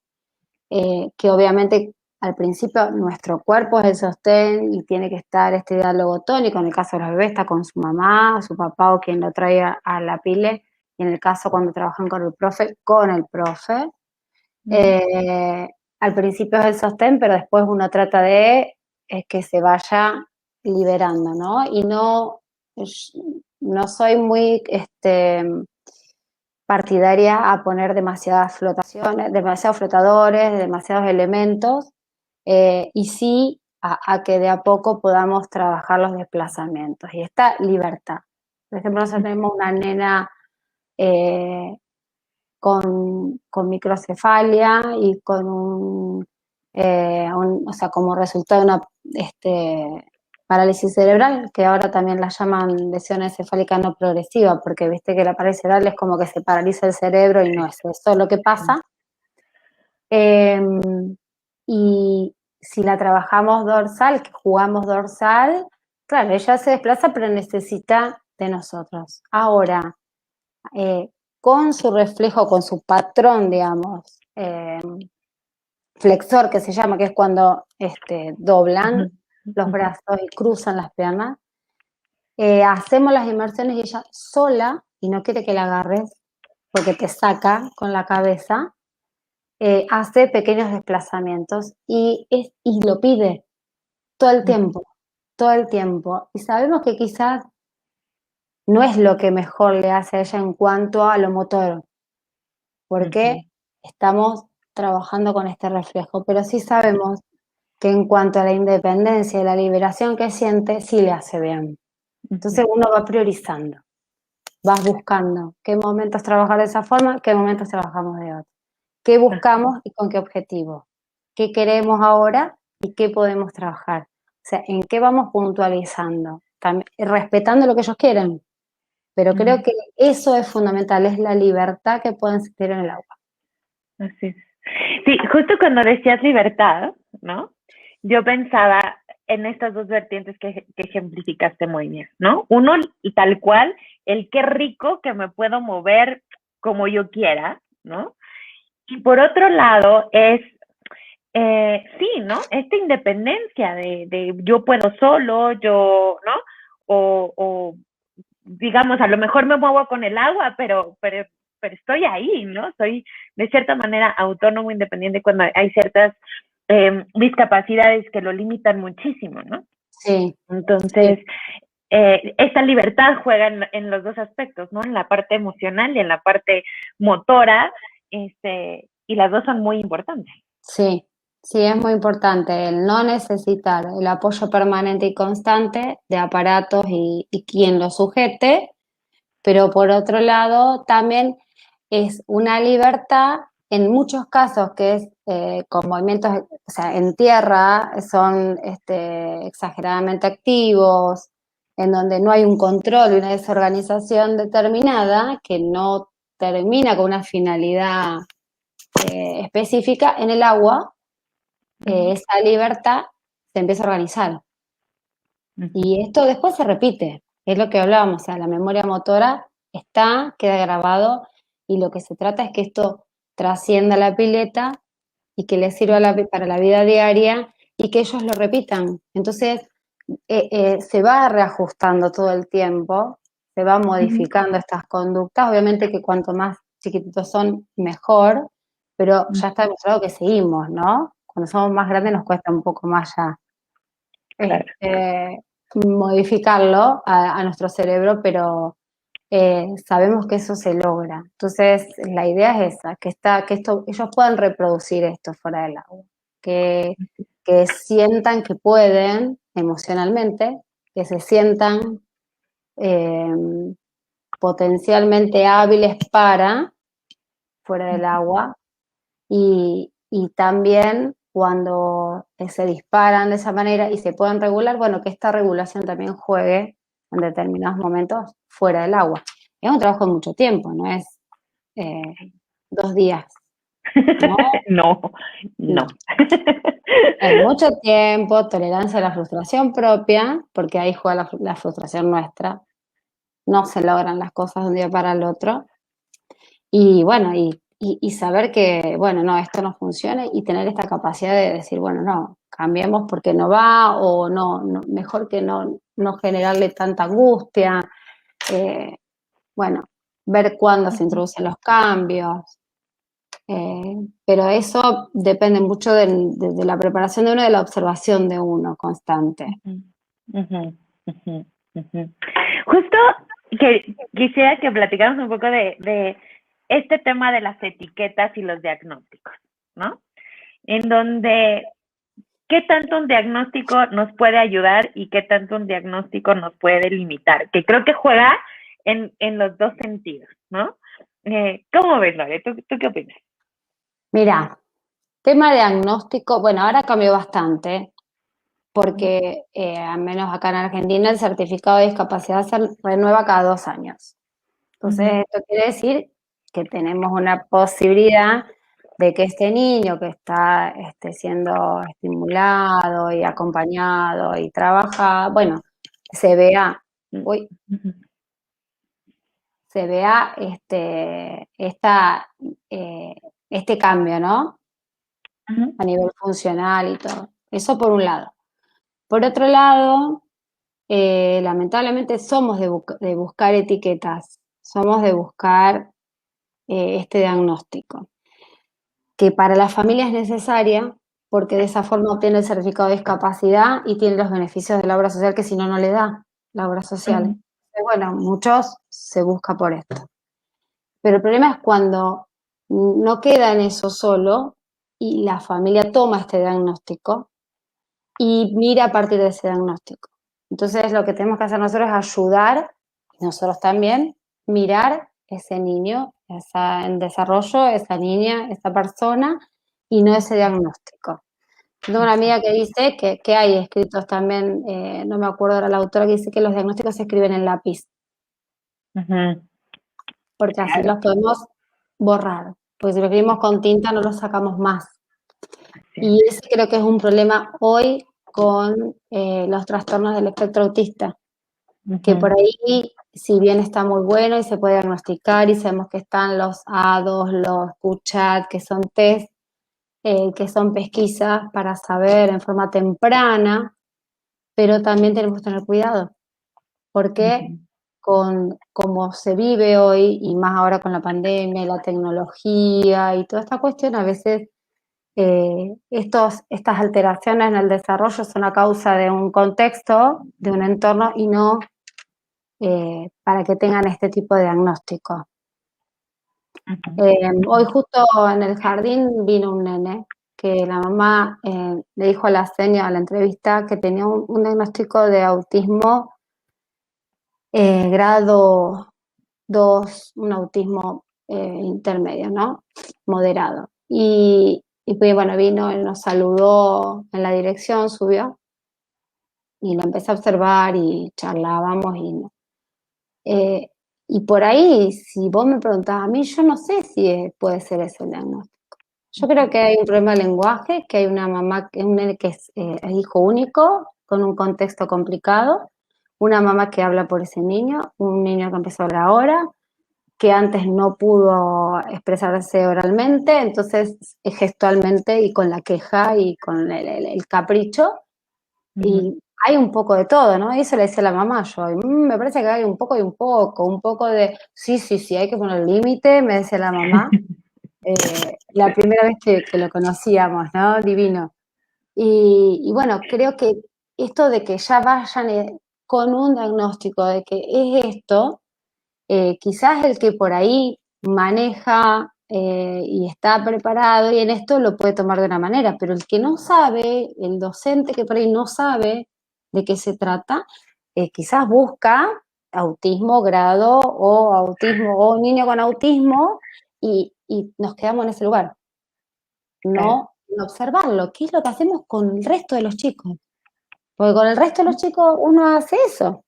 que obviamente al principio nuestro cuerpo es el sostén y tiene que estar este diálogo tónico, en el caso de los bebés está con su mamá, su papá o quien lo trae a la pile, y en el caso cuando trabajan con el profe, con el profe. Al principio es el sostén, pero después uno trata de que se vaya liberando, ¿no? Y no no soy muy partidaria a poner demasiadas flotaciones, demasiados flotadores, demasiados elementos, y sí a que de a poco podamos trabajar los desplazamientos y esta libertad. Por ejemplo, nosotros tenemos una nena con microcefalia y con o sea, como resultado de una parálisis cerebral, que ahora también la llaman lesión encefálica no progresiva, porque viste que la parálisis cerebral es como que se paraliza el cerebro y no es eso lo que pasa. Y si la trabajamos dorsal, que jugamos dorsal, claro, ella se desplaza, pero necesita de nosotros. Ahora, con su reflejo, con su patrón, digamos, flexor, que se llama, que es cuando doblan los brazos y cruzan las piernas, hacemos las inmersiones y ella sola, y no quiere que la agarres, porque te saca con la cabeza, hace pequeños desplazamientos y lo pide todo el tiempo, todo el tiempo. Y sabemos que quizás no es lo que mejor le hace a ella en cuanto a lo motor, porque estamos trabajando con este reflejo, pero sí sabemos que en cuanto a la independencia y la liberación que siente, sí le hace bien. Entonces uno va priorizando, vas buscando qué momentos trabajar de esa forma, qué momentos trabajamos de otra. ¿Qué buscamos y con qué objetivo? ¿Qué queremos ahora y qué podemos trabajar? O sea, ¿en qué vamos puntualizando? También, respetando lo que ellos quieren. Pero creo que eso es fundamental, es la libertad que pueden sentir en el agua. Así es. Sí, justo cuando decías libertad, ¿no? Yo pensaba en estas dos vertientes que ejemplificaste muy bien, ¿no? Uno, tal cual, el qué rico que me puedo mover como yo quiera, ¿no? Y por otro lado es, sí, ¿no? Esta independencia de yo puedo solo, yo, ¿no? O digamos, a lo mejor me muevo con el agua, pero estoy ahí, ¿no? Soy de cierta manera autónomo, independiente cuando hay ciertas discapacidades que lo limitan muchísimo, ¿no? Sí. Entonces, sí. Esta libertad juega en los dos aspectos, ¿no? En la parte emocional y en la parte motora, y las dos son muy importantes. Sí, sí, es muy importante el no necesitar el apoyo permanente y constante de aparatos y quien lo sujete, pero por otro lado también es una libertad en muchos casos que es con movimientos, o sea, en tierra son exageradamente activos, en donde no hay un control y una desorganización determinada que no termina con una finalidad específica. En el agua, esa libertad se empieza a organizar. Y esto después se repite, es lo que hablábamos, o sea, la memoria motora está, queda grabado, y lo que se trata es que esto trascienda la pileta y que les sirva para la vida diaria y que ellos lo repitan. Entonces, se va reajustando todo el tiempo, se va modificando estas conductas, obviamente que cuanto más chiquititos son, mejor, pero ya está demostrado que seguimos, ¿no? Cuando somos más grandes nos cuesta un poco más ya. Claro. Modificarlo a nuestro cerebro, pero sabemos que eso se logra. Entonces, la idea es esa, que ellos puedan reproducir esto fuera del agua, que sientan que pueden emocionalmente, que se sientan potencialmente hábiles para fuera del agua y también cuando se disparan de esa manera y se pueden regular, bueno, que esta regulación también juegue en determinados momentos fuera del agua. Es un trabajo de mucho tiempo, no es 2 días. No. No. Es mucho tiempo, tolerancia a la frustración propia, porque ahí juega la frustración nuestra. No se logran las cosas de un día para el otro. Y bueno, y saber que, bueno, no, esto no funciona y tener esta capacidad de decir, bueno, no, cambiemos porque no va o no mejor que no generarle tanta angustia. Bueno, ver cuándo se introducen los cambios. Pero eso depende mucho de la preparación de uno y de la observación de uno constante. Justo quisiera que platicáramos un poco de este tema de las etiquetas y los diagnósticos, ¿no? En donde, ¿qué tanto un diagnóstico nos puede ayudar y qué tanto un diagnóstico nos puede limitar? Que creo que juega en los dos sentidos, ¿no? ¿Cómo ves, Lore? ¿Tú qué opinas? Mira, tema diagnóstico, bueno, ahora cambió bastante, porque al menos acá en Argentina el certificado de discapacidad se renueva cada 2 años. Entonces, esto quiere decir que tenemos una posibilidad de que este niño que está siendo estimulado y acompañado y trabajado, bueno, se vea, uy, se vea este cambio, ¿no? A nivel funcional y todo. Eso por un lado. Por otro lado, lamentablemente somos de buscar etiquetas, somos de buscar este diagnóstico, que para la familia es necesaria porque de esa forma obtiene el certificado de discapacidad y tiene los beneficios de la obra social que si no, no le da la obra social. Bueno, muchos se busca por esto. Pero el problema es cuando no queda en eso solo y la familia toma este diagnóstico y mira a partir de ese diagnóstico. Entonces lo que tenemos que hacer nosotros es ayudar, nosotros también, mirar ese niño, en desarrollo, esa niña, esa persona, y no ese diagnóstico. Tengo una amiga que dice que hay escritos también, no me acuerdo ahora la autora, que dice que los diagnósticos se escriben en lápiz, porque así Claro. los podemos borrar, porque si lo escribimos con tinta no los sacamos más. Y ese creo que es un problema hoy con los trastornos del espectro autista, que por ahí, si bien está muy bueno y se puede diagnosticar y sabemos que están los ADOS, los QChat, que son test, que son pesquisas para saber en forma temprana, pero también tenemos que tener cuidado, porque con cómo se vive hoy, y más ahora con la pandemia y la tecnología y toda esta cuestión, a veces estas alteraciones en el desarrollo son a causa de un contexto, de un entorno, y no para que tengan este tipo de diagnóstico. Hoy justo en el jardín vino un nene que la mamá le dijo a la señora, a la entrevista, que tenía un diagnóstico de autismo grado 2, un autismo intermedio, ¿no? Moderado. Y pues bueno, vino, él nos saludó en la dirección, subió, y lo empecé a observar y charlábamos y por ahí, si vos me preguntás a mí, yo no sé si puede ser ese el diagnóstico. Yo creo que hay un problema de lenguaje, que hay una mamá, un nene que es hijo único, con un contexto complicado, una mamá que habla por ese niño, un niño que empezó a hablar ahora, que antes no pudo expresarse oralmente, entonces gestualmente y con la queja y con el capricho, y hay un poco de todo, ¿no? Y eso le decía a la mamá yo, me parece que hay un poco de, sí, hay que poner límite, me decía la mamá, la primera vez que lo conocíamos, ¿no? Divino. Y bueno, creo que esto de que ya vayan con un diagnóstico de que es esto, quizás el que por ahí maneja y está preparado y en esto lo puede tomar de una manera, pero el que no sabe, el docente que por ahí no sabe de qué se trata, quizás busca autismo grado o autismo o niño con autismo y nos quedamos en ese lugar, no observarlo, qué es lo que hacemos con el resto de los chicos, porque con el resto de los chicos uno hace eso.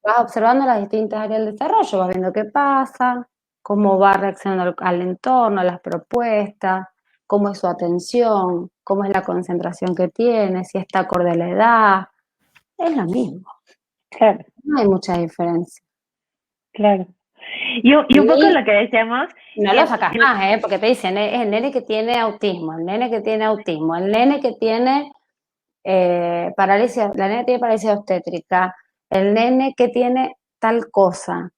Vas observando las distintas áreas del desarrollo, vas viendo qué pasa, cómo va reaccionando al entorno, a las propuestas, cómo es su atención, cómo es la concentración que tiene, si está acorde a la edad. Es lo mismo. Claro. No hay mucha diferencia. Claro. Y un poco lo que decíamos. No lo sacas más, porque te dicen, es el nene que tiene autismo, el nene que tiene autismo, el nene que tiene parálisis, la nena tiene parálisis obstétrica, el nene que tiene tal cosa.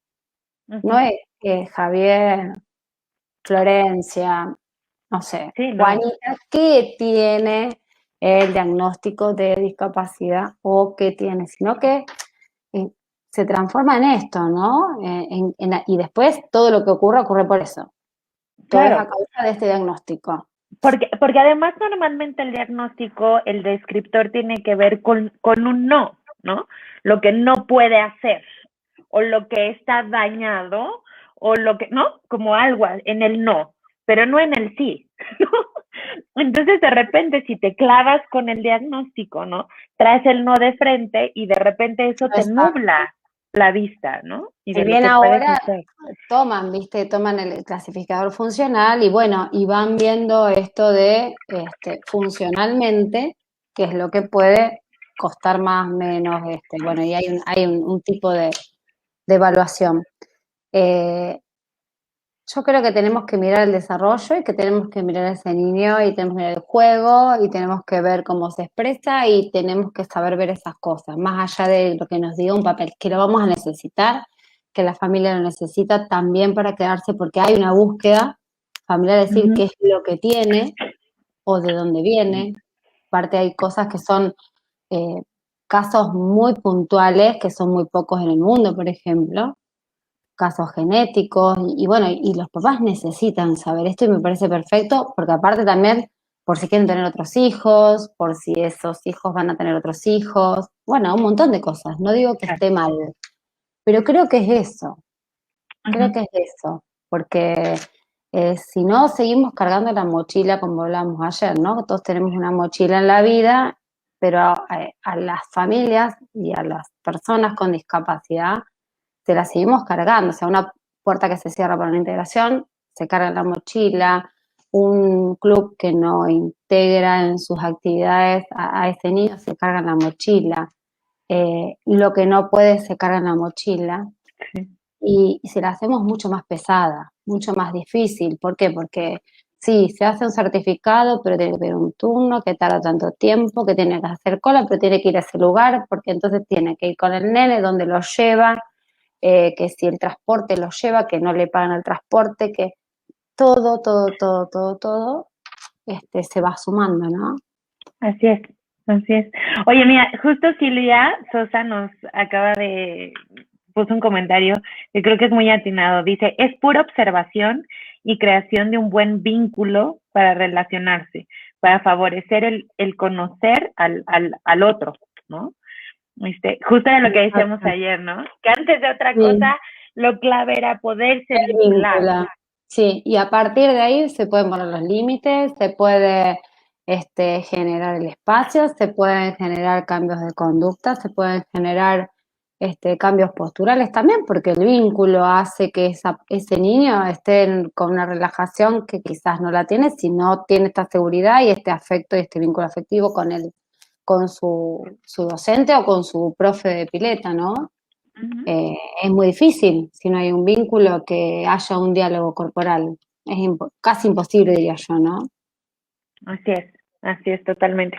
No es Javier, Florencia, no sé, Sí, no. Juanita, que tiene el diagnóstico de discapacidad o que tiene, sino que se transforma en esto, ¿no? Y después todo lo que ocurre por eso. Todo es a Claro, causa de este diagnóstico. porque además normalmente el diagnóstico, el descriptor tiene que ver con un no, ¿no? Lo que no puede hacer, o lo que está dañado, o lo que, ¿no? Como algo en el no, pero no en el sí, ¿no? Entonces de repente si te clavas con el diagnóstico, ¿no? Traes el no de frente y de repente eso te Exacto. nubla la vista, ¿no? Y Si de lo bien que puedes ahora hacer. toman el clasificador funcional y bueno, y van viendo esto de funcionalmente, qué es lo que puede costar más, menos, bueno, y hay un tipo de evaluación. Eh, yo creo que tenemos que mirar el desarrollo y que tenemos que mirar a ese niño y tenemos que mirar el juego y tenemos que ver cómo se expresa y tenemos que saber ver esas cosas, más allá de lo que nos diga un papel, que lo vamos a necesitar, que la familia lo necesita también para quedarse, porque hay una búsqueda familiar, decir qué es lo que tiene o de dónde viene. Aparte hay cosas que son eh, casos muy puntuales, que son muy pocos en el mundo, por ejemplo casos genéticos y bueno, y los papás necesitan saber esto y me parece perfecto porque aparte también por si quieren tener otros hijos, por si esos hijos van a tener otros hijos, bueno, un montón de cosas, no digo que esté mal, pero creo que es eso, creo que es eso, porque si no seguimos cargando la mochila como hablamos ayer, ¿no? Todos tenemos una mochila en la vida, pero a las familias y a las personas con discapacidad se la seguimos cargando, o sea, una puerta que se cierra para una integración, se carga la mochila, un club que no integra en sus actividades a ese niño se carga en la mochila, lo que no puede se carga en la mochila y se la hacemos mucho más pesada, mucho más difícil. ¿Por qué? Porque sí, se hace un certificado, pero tiene que pedir un turno, que tarda tanto tiempo, que tiene que hacer cola, pero tiene que ir a ese lugar, porque entonces tiene que ir con el nene, donde lo lleva, que si el transporte lo lleva, que no le pagan el transporte, que todo, se va sumando, ¿no? Así es, así es. Oye, mira, justo Silvia Sosa nos acaba de puso un comentario que creo que es muy atinado. Dice, es pura observación y creación de un buen vínculo para relacionarse, para favorecer el conocer al otro, ¿no? Justo era lo que decíamos Exacto. ayer, ¿no? Que antes de otra Sí, cosa, lo clave era poderse el vincular. vínculo. Sí, y a partir de ahí se pueden poner los límites, se puede generar el espacio, se pueden generar cambios de conducta, se pueden generar cambios posturales también, porque el vínculo hace que ese niño esté con una relajación que quizás no la tiene si no tiene esta seguridad y este afecto y este vínculo afectivo con su docente o con su profe de pileta, ¿no? Ujú. Es muy difícil si no hay un vínculo que haya un diálogo corporal. Es casi imposible, diría yo, ¿no? Así es totalmente.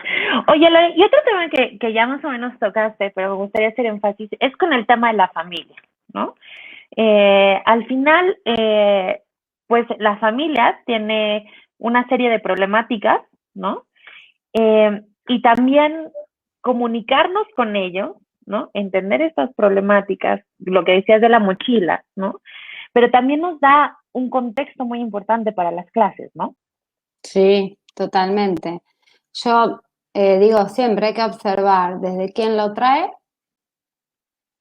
Oye, y otro tema que ya más o menos tocaste, pero me gustaría hacer énfasis, es con el tema de la familia, ¿no? Al final, pues la familia tiene una serie de problemáticas, ¿no? Y también comunicarnos con ellos, ¿no? Entender estas problemáticas, lo que decías de la mochila, ¿no? Pero también nos da un contexto muy importante para las clases, ¿no? Sí, totalmente. Yo digo, siempre hay que observar desde quién lo trae,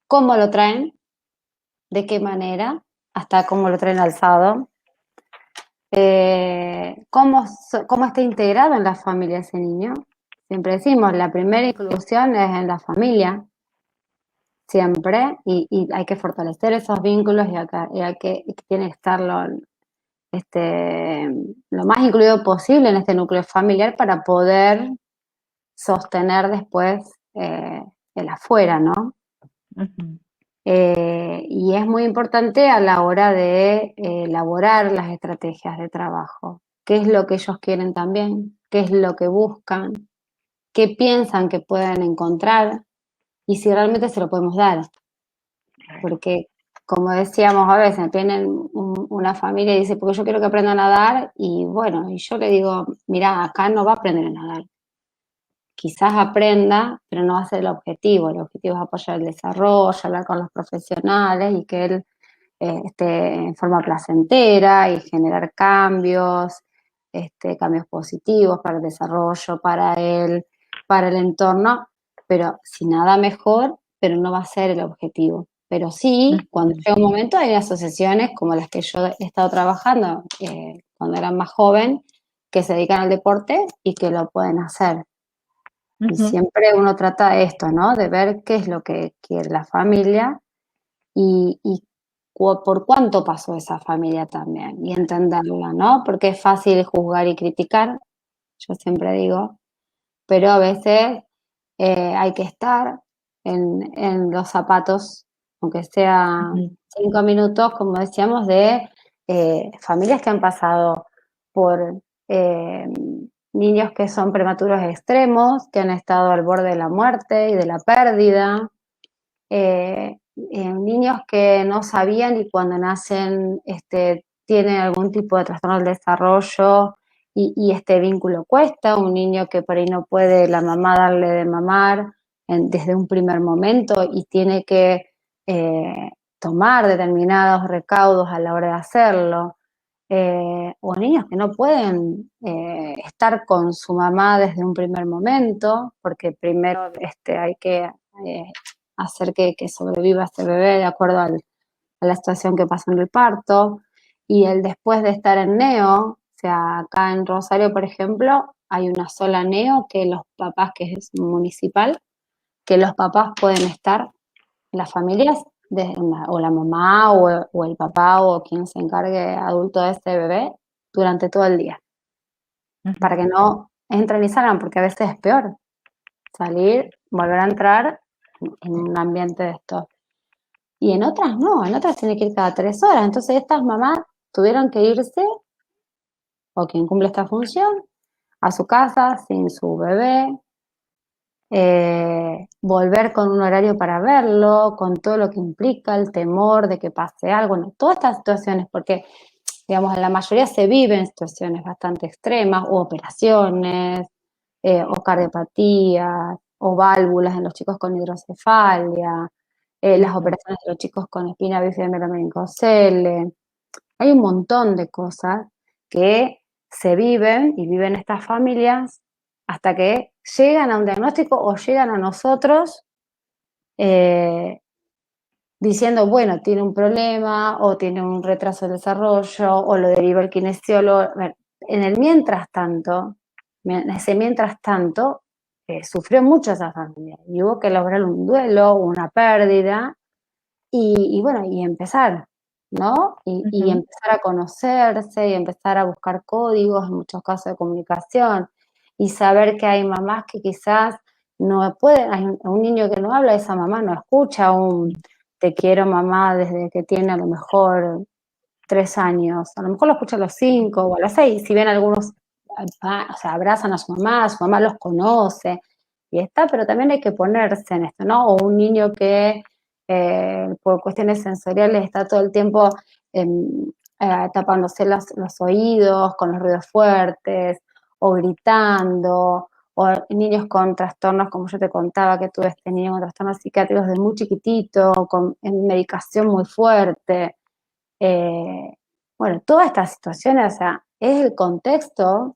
cómo lo traen, de qué manera, hasta cómo lo traen alzado, cómo está integrado en la familia ese niño. Siempre decimos, la primera inclusión es en la familia, siempre, y hay que fortalecer esos vínculos y tiene que estar lo más incluido posible en este núcleo familiar para poder sostener después el afuera, ¿no? Uh-huh. Y es muy importante a la hora de elaborar las estrategias de trabajo. ¿Qué es lo que ellos quieren también? ¿Qué es lo que buscan? ¿Qué piensan que pueden encontrar? Y si realmente se lo podemos dar. Porque, como decíamos a veces, tienen una familia y dice, porque yo quiero que aprenda a nadar, y bueno, y yo le digo, mira, acá no va a aprender a nadar. quizás aprenda, pero no va a ser el objetivo. El objetivo es apoyar el desarrollo, hablar con los profesionales y que él esté en forma placentera y generar cambios, cambios positivos para el desarrollo, para él, para el entorno, pero sin nada mejor, pero no va a ser el objetivo. Pero sí, cuando llega un momento hay asociaciones como las que yo he estado trabajando cuando era más joven, que se dedican al deporte y que lo pueden hacer. Y siempre uno trata esto, ¿no? De ver qué es lo que quiere la familia y por cuánto pasó esa familia también y entenderla, ¿no? Porque es fácil juzgar y criticar, yo siempre digo, pero a veces hay que estar en los zapatos, aunque sea 5 minutos, como decíamos, de familias que han pasado por eh, niños que son prematuros extremos, que han estado al borde de la muerte y de la pérdida, niños que no sabían y cuando nacen tienen algún tipo de trastorno del desarrollo y este vínculo cuesta, un niño que por ahí no puede la mamá darle de mamar desde un primer momento y tiene que tomar determinados recaudos a la hora de hacerlo, o niños que no pueden estar con su mamá desde un primer momento, porque primero hay que hacer que sobreviva este bebé de acuerdo a la situación que pasó en el parto, y el después de estar en neo, o sea, acá en Rosario, por ejemplo, hay una sola neo que los papás, que es municipal, que los papás pueden estar, las familias, o la mamá o el papá o quien se encargue adulto de este bebé, durante todo el día, para que no entren y salgan, porque a veces es peor salir, volver a entrar en un ambiente de estos. Y en otras no, en otras tiene que ir cada 3 horas. Entonces estas mamás tuvieron que irse, o quien cumple esta función, a su casa sin su bebé, volver con un horario para verlo, con todo lo que implica el temor de que pase algo, bueno, todas estas situaciones, porque digamos, en la mayoría se viven situaciones bastante extremas, o operaciones, o cardiopatías, o válvulas en los chicos con hidrocefalia, las operaciones de los chicos con espina bífida meningocoele. Hay un montón de cosas que se viven y viven estas familias hasta que llegan a un diagnóstico o llegan a nosotros diciendo, bueno, tiene un problema o tiene un retraso de desarrollo o lo deriva el kinesiólogo. A ver, en el mientras tanto, sufrió mucho esa familia y hubo que lograr un duelo, una pérdida y bueno, y empezar, ¿no? Y empezar a conocerse y empezar a buscar códigos, en muchos casos de comunicación, y saber que hay mamás que quizás no pueden, hay un niño que no habla, esa mamá no escucha un te quiero mamá desde que tiene a lo mejor 3 años, a lo mejor lo escucha a los 5 o a los 6, si bien algunos o sea, abrazan a su mamá los conoce, y está, pero también hay que ponerse en esto, ¿no? O un niño que por cuestiones sensoriales está todo el tiempo tapándose los oídos con los ruidos fuertes, o gritando, o niños con trastornos, como yo te contaba, que tuve este niño con trastornos psiquiátricos de muy chiquitito, en medicación muy fuerte. Bueno, todas estas situaciones, o sea, es el contexto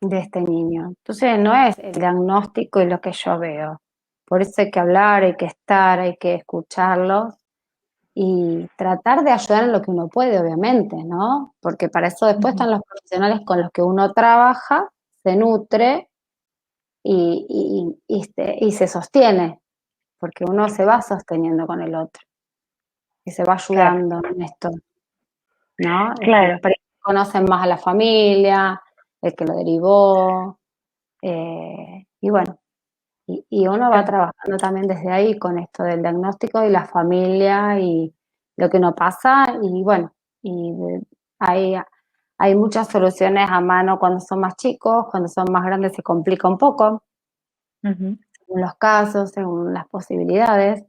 de este niño. Entonces no es el diagnóstico y lo que yo veo. Por eso hay que hablar, hay que estar, hay que escucharlos y tratar de ayudar en lo que uno puede, obviamente, ¿no? Porque para eso después están los profesionales con los que uno trabaja, se nutre y se sostiene, porque uno se va sosteniendo con el otro y se va ayudando en esto, ¿no? Claro. Conocen más a la familia, el que lo derivó, y bueno, y uno va trabajando también desde ahí con esto del diagnóstico y la familia y lo que no pasa, y bueno, hay, hay muchas soluciones a mano cuando son más chicos, cuando son más grandes se complica un poco, según los casos, según las posibilidades,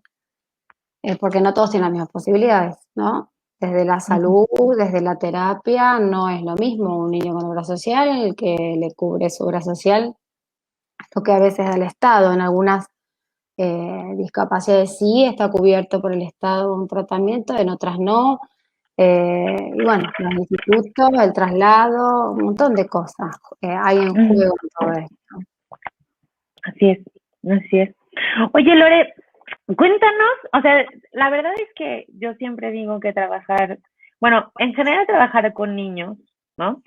porque no todos tienen las mismas posibilidades, ¿no? Desde la salud, desde la terapia, no es lo mismo un niño con obra social, el que le cubre su obra social, lo que a veces da el Estado. En algunas discapacidades sí está cubierto por el Estado un tratamiento, en otras no. Y bueno, los institutos, el traslado, un montón de cosas hay en juego en todo esto. Así es, así es. Oye, Lore, cuéntanos, o sea, la verdad es que yo siempre digo que trabajar, bueno, en general trabajar con niños, ¿no?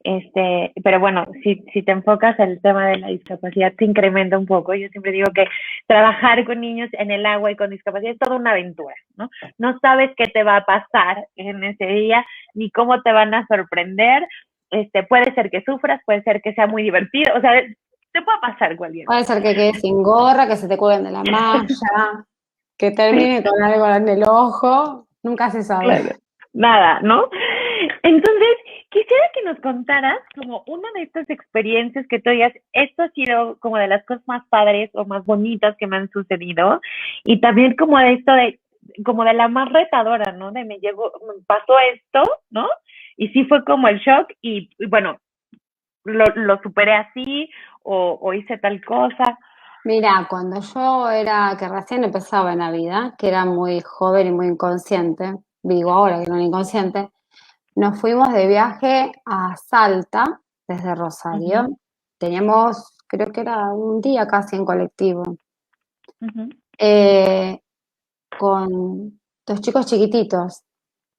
Pero bueno, si te enfocas en el tema de la discapacidad, te incrementa un poco. Yo siempre digo que trabajar con niños en el agua y con discapacidad es toda una aventura, ¿no? No sabes qué te va a pasar en ese día, ni cómo te van a sorprender. Puede ser que sufras, puede ser que sea muy divertido, o sea, te puede pasar cualquier Puede cosa. ser que quedes sin gorra, que se te cuelguen de la malla, que termine con algo en el ojo, nunca se sabe. Claro, nada, ¿no? Entonces, quisiera que nos contaras como una de estas experiencias que tú digas, esto ha sido como de las cosas más padres o más bonitas que me han sucedido, y también como de esto de, como de la más retadora, ¿no? De me pasó esto, ¿no? Y sí fue como el shock y bueno, lo superé así o hice tal cosa. Mira, cuando yo era, que recién empezaba en la vida, que era muy joven y muy inconsciente, digo ahora que no era inconsciente, nos fuimos de viaje a Salta desde Uh-huh, Rosario. Teníamos, creo que era un día casi en colectivo, uh-huh, eh, con dos chicos chiquititos,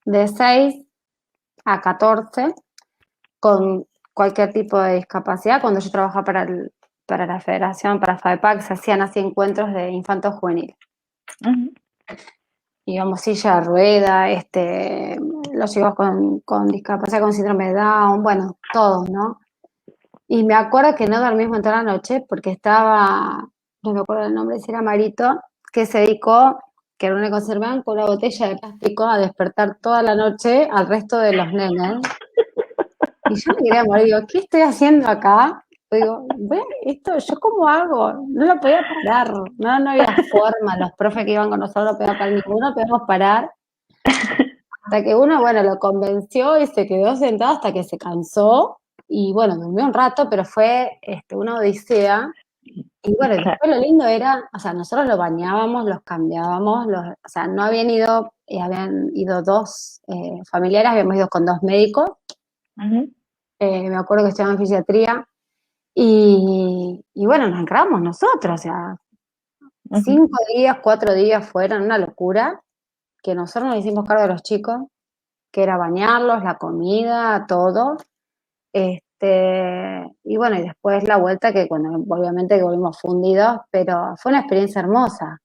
de 6 a 14, con cualquier tipo de discapacidad. Cuando yo trabajaba para la Federación, para FAEPAC, se hacían así encuentros de infantos juveniles. uh-huh. Íbamos silla de rueda, los chicos con discapacidad, con síndrome de Down, bueno, todos, ¿no? Y me acuerdo que no dormimos en toda la noche porque estaba, no me acuerdo el nombre, si era Marito, que se dedicó, que era un conservan, con una botella de plástico a despertar toda la noche al resto de los nenes. Y yo me quería morir, digo, ¿qué estoy haciendo acá? Digo, esto, ¿yo cómo hago? No lo podía parar, no había forma, los profes que iban con nosotros no podían parar, ninguno podíamos parar, hasta que uno, bueno, lo convenció y se quedó sentado hasta que se cansó, y bueno, durmió un rato, pero fue una odisea. Y bueno, y después lo lindo era, o sea, nosotros lo bañábamos, los cambiábamos, o sea, no habían ido, habían ido dos familiares, habíamos ido con dos médicos, Uh-huh. me acuerdo que estudiaban en fisiatría, y bueno, nos encargamos nosotros, o sea, Uh-huh. 5 días, 4 días fueron una locura, que nosotros nos hicimos cargo de los chicos, que era bañarlos, la comida, todo. Y bueno, y después la vuelta que cuando obviamente que volvimos fundidos, pero fue una experiencia hermosa.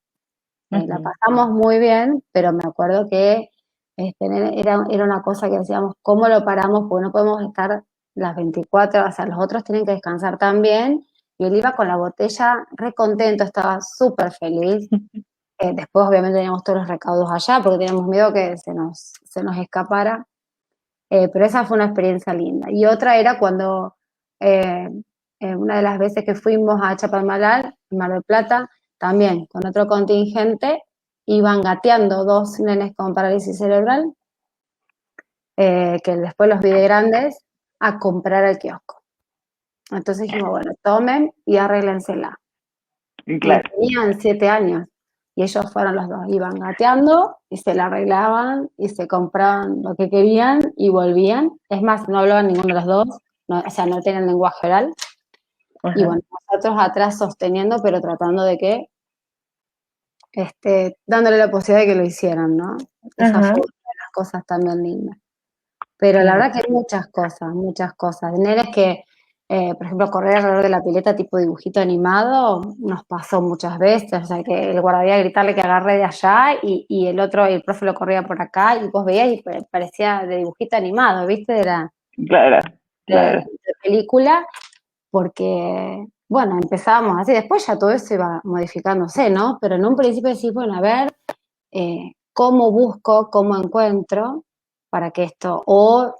La Uh-huh. pasamos muy bien, pero me acuerdo que era una cosa que decíamos, ¿cómo lo paramos? Porque no podemos estar las 24 horas, o sea, los otros tienen que descansar también. Y él iba con la botella re contento, estaba súper feliz. Después obviamente teníamos todos los recaudos allá porque teníamos miedo que se nos escapara. Pero esa fue una experiencia linda. Y otra era cuando eh, una de las veces que fuimos a Chapadmalal, en Mar del Plata, también con otro contingente, iban gateando dos nenes con parálisis cerebral, que después los vi de grandes, a comprar al kiosco. Entonces dijimos, bueno, tomen y arréglensela. Y Claro. tenían 7 años. Y ellos fueron los dos, iban gateando y se la arreglaban y se compraban lo que querían y volvían. Es más, no hablaban ninguno de los dos, no, o sea, no tenían lenguaje oral. Y Uh-huh. bueno, nosotros atrás sosteniendo, pero tratando de que, dándole la posibilidad de que lo hicieran, ¿no? Esa fue Uh-huh. una de las cosas también lindas. Pero la Claro. verdad que hay muchas cosas, muchas cosas. Nenes que, por ejemplo, correr alrededor de la pileta tipo dibujito animado, nos pasó muchas veces. O sea, que el guardavidas gritarle que agarre de allá y el otro, el profe lo corría por acá y vos veías y parecía de dibujito animado, ¿viste? Claro, claro. De película, porque, bueno, empezábamos así. Después ya todo eso iba modificándose, ¿no? Pero en un principio decís, bueno, a ver, cómo busco, cómo encuentro para que esto, o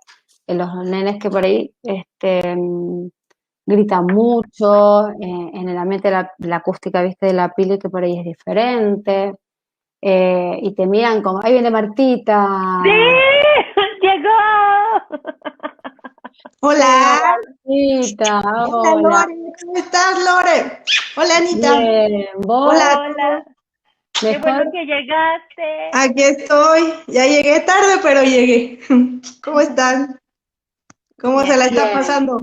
los nenes que por ahí gritan mucho, en el ambiente de la acústica, viste, de la pile que por ahí es diferente, y te miran como, ahí viene ¡Sí! Martita. ¡Llegó! Hola. Anita, Hola hola. Lore, ¿cómo estás Lore? Hola Anita. Bien, ¿vos? Hola. Hola, qué ¿Mejor? bueno que llegaste. Aquí estoy. Ya llegué tarde, pero llegué. ¿Cómo están? ¿Cómo se Bien. la están Bien, pasando?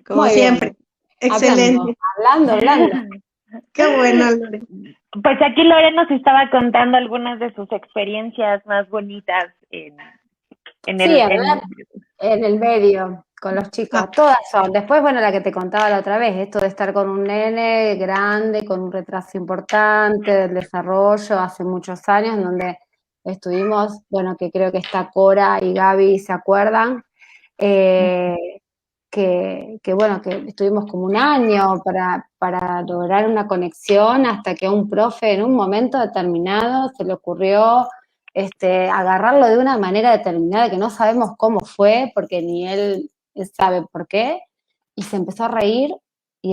Como muy bien. siempre. Hablando, Excelente. hablando. Qué bueno, Lore. Pues aquí Lore nos estaba contando algunas de sus experiencias más bonitas en Sí, el, hablar en el medio, con los Ah, chicos, todas son. Después, bueno, la que te contaba la otra vez, esto de estar con un nene grande, con un retraso importante del desarrollo, hace muchos años, en donde estuvimos, bueno, que creo que está Cora y Gaby se acuerdan, eh, bueno, que estuvimos como un año para lograr una conexión hasta que a un profe en un momento determinado se le ocurrió agarrarlo de una manera determinada que no sabemos cómo fue, porque ni él sabe por qué, y se empezó a reír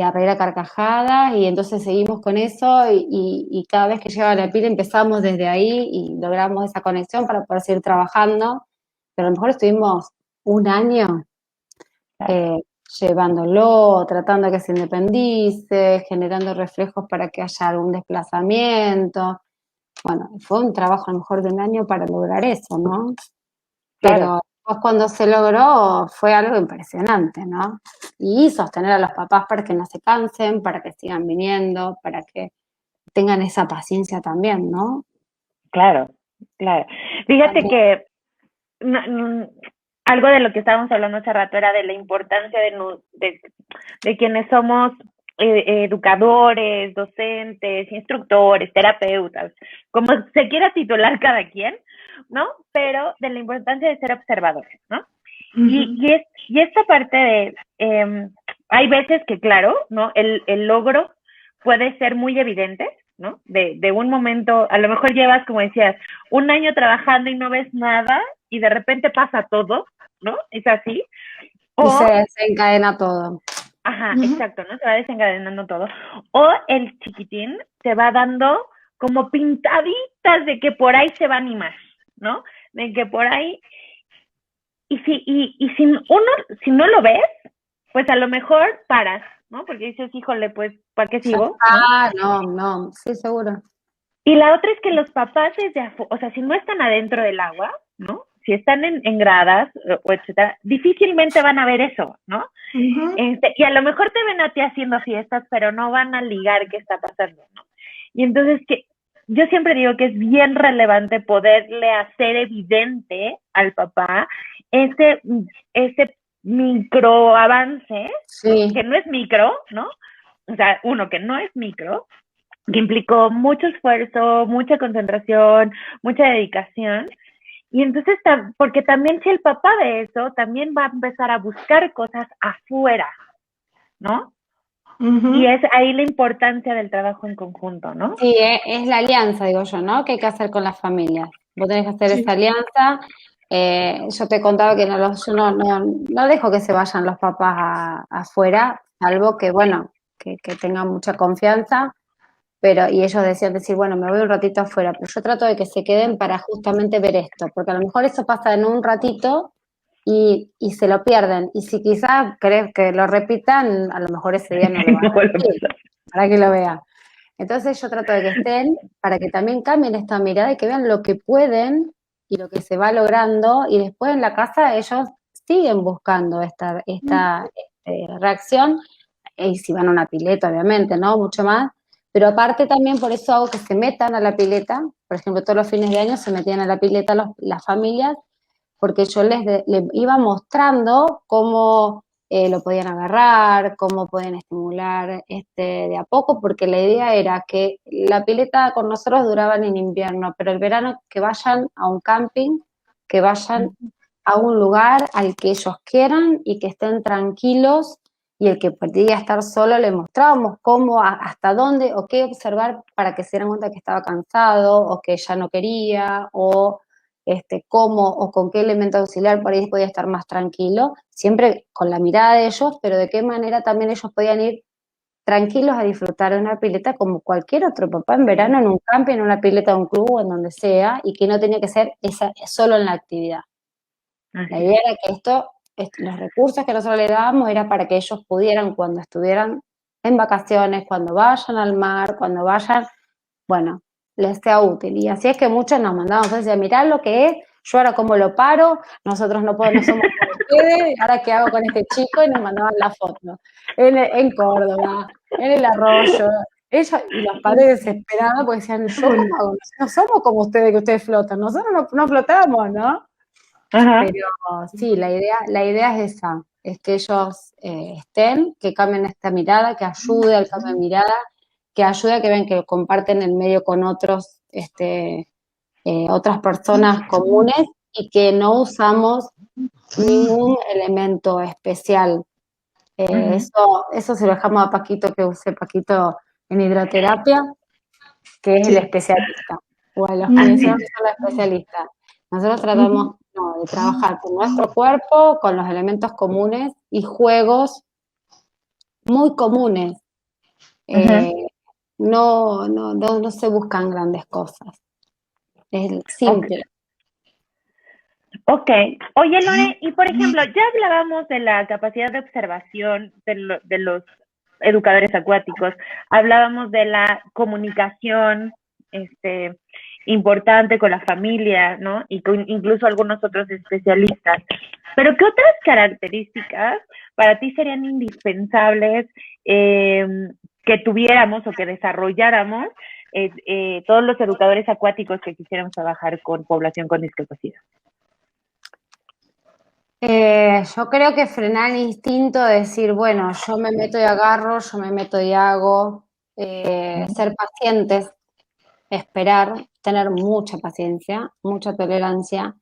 a carcajadas, y entonces seguimos con eso, y cada vez que llegaba la pila empezamos desde ahí y logramos esa conexión para poder seguir trabajando, pero a lo mejor estuvimos un año eh, llevándolo, tratando de que se independice, generando reflejos para que haya algún desplazamiento. Bueno, fue un trabajo a lo mejor de un año para lograr eso, ¿no? Claro, Pero después cuando se logró fue algo impresionante, ¿no? Y sostener a los papás para que no se cansen, para que sigan viniendo, para que tengan esa paciencia también, ¿no? claro, claro. Fíjate También. que no- no- algo de lo que estábamos hablando hace rato era de la importancia de quienes somos educadores, docentes, instructores, terapeutas, como se quiera titular cada quien, ¿no? Pero de la importancia de ser observadores, ¿no? ujú. Y esta parte de, hay veces que, claro, ¿no? El logro puede ser muy evidente, ¿no? De un momento, a lo mejor llevas, como decías, un año trabajando y no ves nada y de repente pasa todo, ¿no? Es así. Y se O, desencadena todo. ajá, Ujú. exacto, ¿no? Se va desencadenando todo. O el chiquitín te va dando como pintaditas de que por ahí se va a animar, ¿no? De que por ahí y si no lo ves, pues a lo mejor paras, ¿no? Porque dices, híjole, pues, ¿para qué Ya sigo? ¿No? está, no, sí, seguro. Y la otra es que los papás desde afuera, o sea, si no están adentro del agua, ¿no? Si están en gradas o etcétera, difícilmente van a ver eso, ¿no? Ujú. Y a lo mejor te ven a ti haciendo fiestas, pero no van a ligar qué está pasando, ¿no? Y entonces que yo siempre digo que es bien relevante poderle hacer evidente al papá ese, ese micro avance, ¿no? Sí. Que no es micro, ¿no? O sea, uno que no es micro, que implicó mucho esfuerzo, mucha concentración, mucha dedicación. Y entonces, porque también si el papá ve eso, también va a empezar a buscar cosas afuera, ¿no? Y Ujú. es ahí la importancia del trabajo en conjunto, ¿no? Sí, es la alianza, digo yo, ¿no? Que hay que hacer con las familias. Vos tenés que hacer esa Sí. alianza. Yo te he contado que yo no dejo que se vayan los papás afuera, salvo que, bueno, que tengan mucha confianza, pero, y ellos decían decir, bueno, me voy un ratito afuera, pero yo trato de que se queden para justamente ver esto, porque a lo mejor eso pasa en un ratito y se lo pierden. Y si quizás querés que lo repitan, a lo mejor ese día no lo van No a vuelve a repetir, pasar. para que lo vean. Entonces yo trato de que estén para que también cambien esta mirada y que vean lo que pueden y lo que se va logrando, y después en la casa ellos siguen buscando esta reacción, y si van a una pileta obviamente, ¿no? Mucho más, pero aparte también por eso hago que se metan a la pileta. Por ejemplo, todos los fines de año se metían a la pileta las familias, porque yo les iba mostrando cómo lo podían agarrar, cómo pueden estimular de a poco, porque la idea era que la pileta con nosotros duraba en invierno, pero el verano que vayan a un camping, que vayan a un lugar al que ellos quieran y que estén tranquilos, y el que podía estar solo le mostrábamos cómo, hasta dónde o qué observar para que se dieran cuenta que estaba cansado o que ya no quería, o cómo o con qué elemento auxiliar por ahí podía estar más tranquilo, siempre con la mirada de ellos, pero de qué manera también ellos podían ir tranquilos a disfrutar de una pileta como cualquier otro papá en verano, en un camping, en una pileta de un club o en donde sea, y que no tenía que ser solo en la actividad. La Así es. idea era que esto los recursos que nosotros le dábamos era para que ellos pudieran, cuando estuvieran en vacaciones, cuando vayan al mar, cuando vayan, bueno, les sea útil. Y así es que muchos nos mandaban, decían, mirá lo que es, yo ahora cómo lo paro, nosotros no podemos, no somos como ustedes, ahora qué hago con este chico, y nos mandaban la foto. En Córdoba, en el arroyo, ellos, y los padres desesperados porque decían, yo cómo hago, no somos como ustedes, que ustedes flotan, nosotros no flotamos, ¿no? Ajá. Pero sí, la idea es esa, es que ellos estén, que cambien esta mirada, que ayude al cambio de mirada, que ayude a que vean que comparten el medio con otros, otras personas comunes y que no usamos ningún elemento especial. Eso se lo dejamos a Paquito, que use Paquito en hidroterapia, que es el especialista, o a los kinesiólogos que son los especialistas. Nosotros tratamos de trabajar con nuestro cuerpo, con los elementos comunes y juegos muy comunes. No se buscan grandes cosas. Es simple. Ok. Oye, Lore, y por ejemplo, ya hablábamos de la capacidad de observación de los educadores acuáticos, hablábamos de la comunicación importante con la familia, ¿no? Y con incluso algunos otros especialistas. Pero ¿qué otras características para ti serían indispensables que tuviéramos o que desarrolláramos todos los educadores acuáticos que quisiéramos trabajar con población con discapacidad? Yo creo que frenar el instinto de decir, bueno, yo me meto y agarro, yo me meto y hago, ser pacientes, esperar, tener mucha paciencia, mucha tolerancia,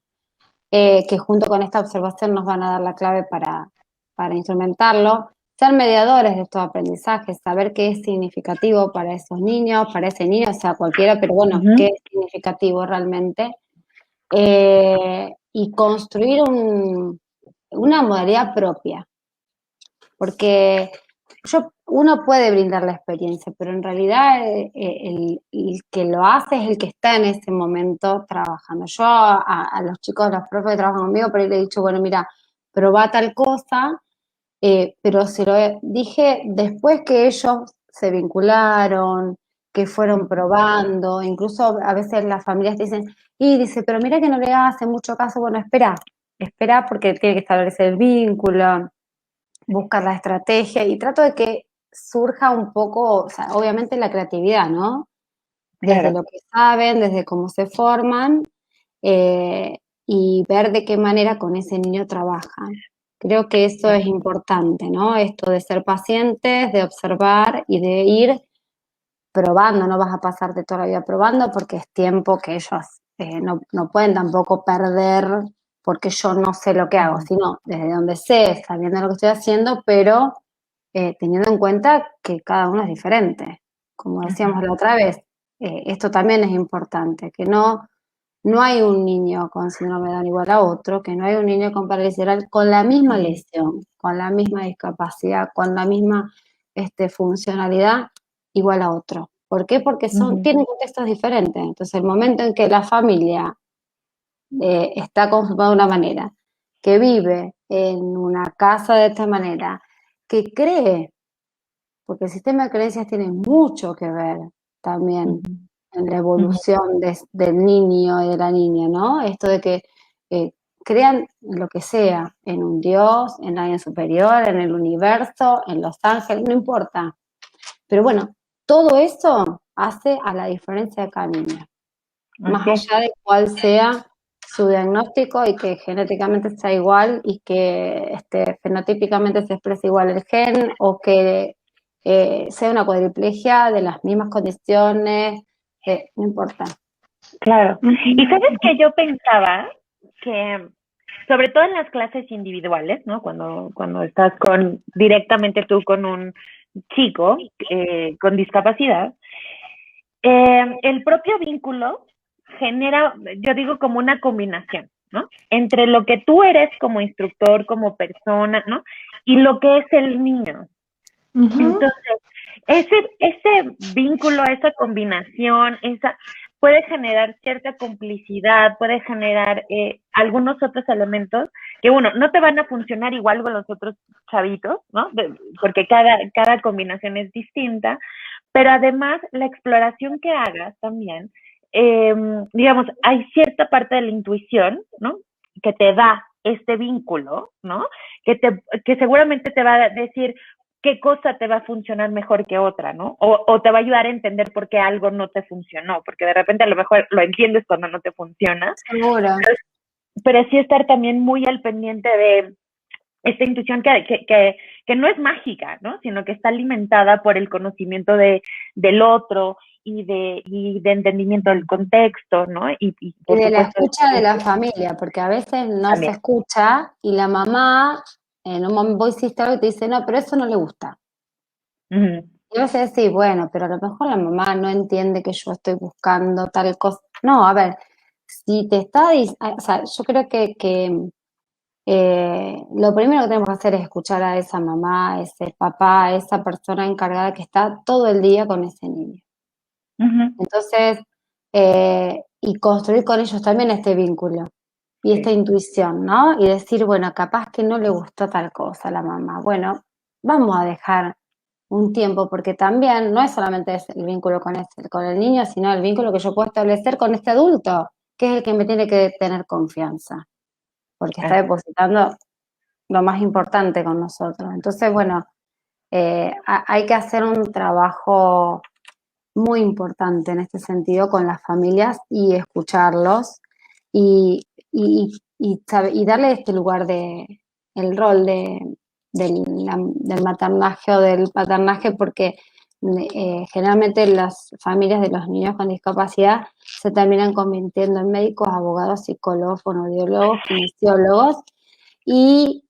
que junto con esta observación nos van a dar la clave para instrumentarlo, ser mediadores de estos aprendizajes, saber qué es significativo para esos niños, para ese niño, o sea, cualquiera, pero bueno, qué es significativo realmente, y construir una modalidad propia, porque uno puede brindar la experiencia, pero en realidad el que lo hace es el que está en ese momento trabajando. Yo a los chicos, a los profes que trabajan conmigo, por ahí le he dicho, bueno, mira, probá tal cosa, pero se lo dije después que ellos se vincularon, que fueron probando, incluso a veces las familias te dicen, y dice, pero mira que no le hace mucho caso, bueno, espera porque tiene que establecer el vínculo, buscar la estrategia, y trato de que surja un poco, o sea, obviamente la creatividad, ¿no? Desde lo que saben, desde cómo se forman, y ver de qué manera con ese niño trabajan. Creo que eso es importante, ¿no? Esto de ser pacientes, de observar y de ir probando. No vas a pasarte toda la vida probando porque es tiempo que ellos no pueden tampoco perder porque yo no sé lo que hago, sino desde donde sé, sabiendo lo que estoy haciendo, pero teniendo en cuenta que cada uno es diferente. Como decíamos la otra vez, esto también es importante, que no hay un niño con síndrome de Down igual a otro, que no hay un niño con parálisis cerebral con la misma lesión, con la misma discapacidad, con la misma funcionalidad igual a otro. ¿Por qué? Porque tienen contextos diferentes. Entonces, el momento en que la familia está conformada de una manera, que vive en una casa de esta manera, que cree, porque el sistema de creencias tiene mucho que ver también en la evolución del niño y de la niña, ¿no? Esto de que crean lo que sea, en un Dios, en alguien superior, en el universo, en los ángeles, no importa. Pero bueno, todo eso hace a la diferencia de cada niño. Más allá de cuál sea su diagnóstico y que genéticamente sea igual y que fenotípicamente se exprese igual el gen, o que sea una cuadriplegia de las mismas condiciones, no importa. Claro. Y sabes que yo pensaba que, sobre todo en las clases individuales, ¿no? Cuando estás directamente tú con un chico con discapacidad, el propio vínculo genera, yo digo, como una combinación, ¿no? Entre lo que tú eres como instructor, como persona, ¿no? Y lo que es el niño. Entonces, ese vínculo, esa combinación, puede generar cierta complicidad, puede generar algunos otros elementos que, uno, no te van a funcionar igual con los otros chavitos, ¿no? Porque cada combinación es distinta, pero además la exploración que hagas también, digamos, hay cierta parte de la intuición, ¿no? Que te da este vínculo, ¿no? Que seguramente te va a decir qué cosa te va a funcionar mejor que otra, ¿no? O te va a ayudar a entender por qué algo no te funcionó, porque de repente a lo mejor lo entiendes cuando no te funciona. Seguro. Pero sí estar también muy al pendiente de esta intuición que no es mágica, ¿no? Sino que está alimentada por el conocimiento del otro y de entendimiento del contexto, ¿no? Y por de la supuesto, escucha de la familia, porque a veces no también. se escucha y la mamá en un momento vos hiciste algo y te dice, no, pero eso no le gusta. Uh-huh. Y vos decís, bueno, pero a lo mejor la mamá no entiende que yo estoy buscando tal cosa. No, a ver, si te está, o sea, yo creo que lo primero que tenemos que hacer es escuchar a esa mamá, a ese papá, a esa persona encargada que está todo el día con ese niño. Uh-huh. Entonces, y construir con ellos también este vínculo y esta intuición, ¿no? Y decir, bueno, capaz que no le gustó tal cosa a la mamá. Bueno, vamos a dejar un tiempo, porque también no es solamente el vínculo con el niño, sino el vínculo que yo puedo establecer con este adulto, que es el que me tiene que tener confianza, porque está depositando lo más importante con nosotros. Entonces, bueno, hay que hacer un trabajo muy importante en este sentido con las familias y escucharlos y, y darle este lugar el rol del maternaje o del paternaje, porque generalmente las familias de los niños con discapacidad se terminan convirtiendo en médicos, abogados, psicólogos, fonoaudiólogos, kinesiólogos y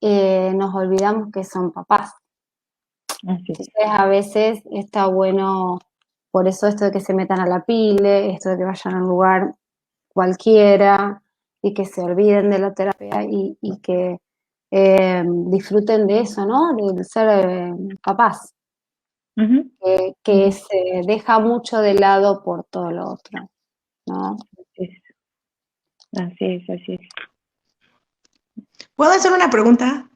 nos olvidamos que son papás. Entonces a veces está bueno, por eso esto de que se metan a la pile, esto de que vayan a un lugar cualquiera y que se olviden de la terapia y que disfruten de eso, ¿no? De ser papás, Uh-huh. que se deja mucho de lado por todo lo otro, ¿no? Así es. ¿Puedo hacer una pregunta?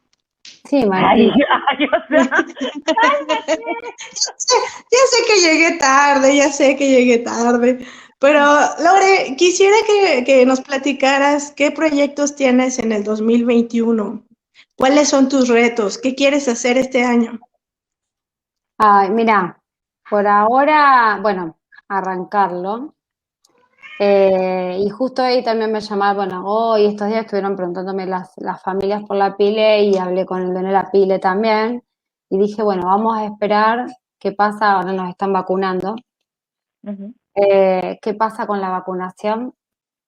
Sí, Martín. Ay, o sea, Ya sé que llegué tarde, pero Lore, quisiera que nos platicaras qué proyectos tienes en el 2021. ¿Cuáles son tus retos? ¿Qué quieres hacer este año? Ay, mira, por ahora, bueno, arrancarlo. Y justo ahí también me llamaron, bueno, hoy estos días estuvieron preguntándome las familias por la pile y hablé con el dueño de la pile también. Y dije, bueno, vamos a esperar qué pasa, ahora nos están vacunando. uh-huh. ¿Qué pasa con la vacunación?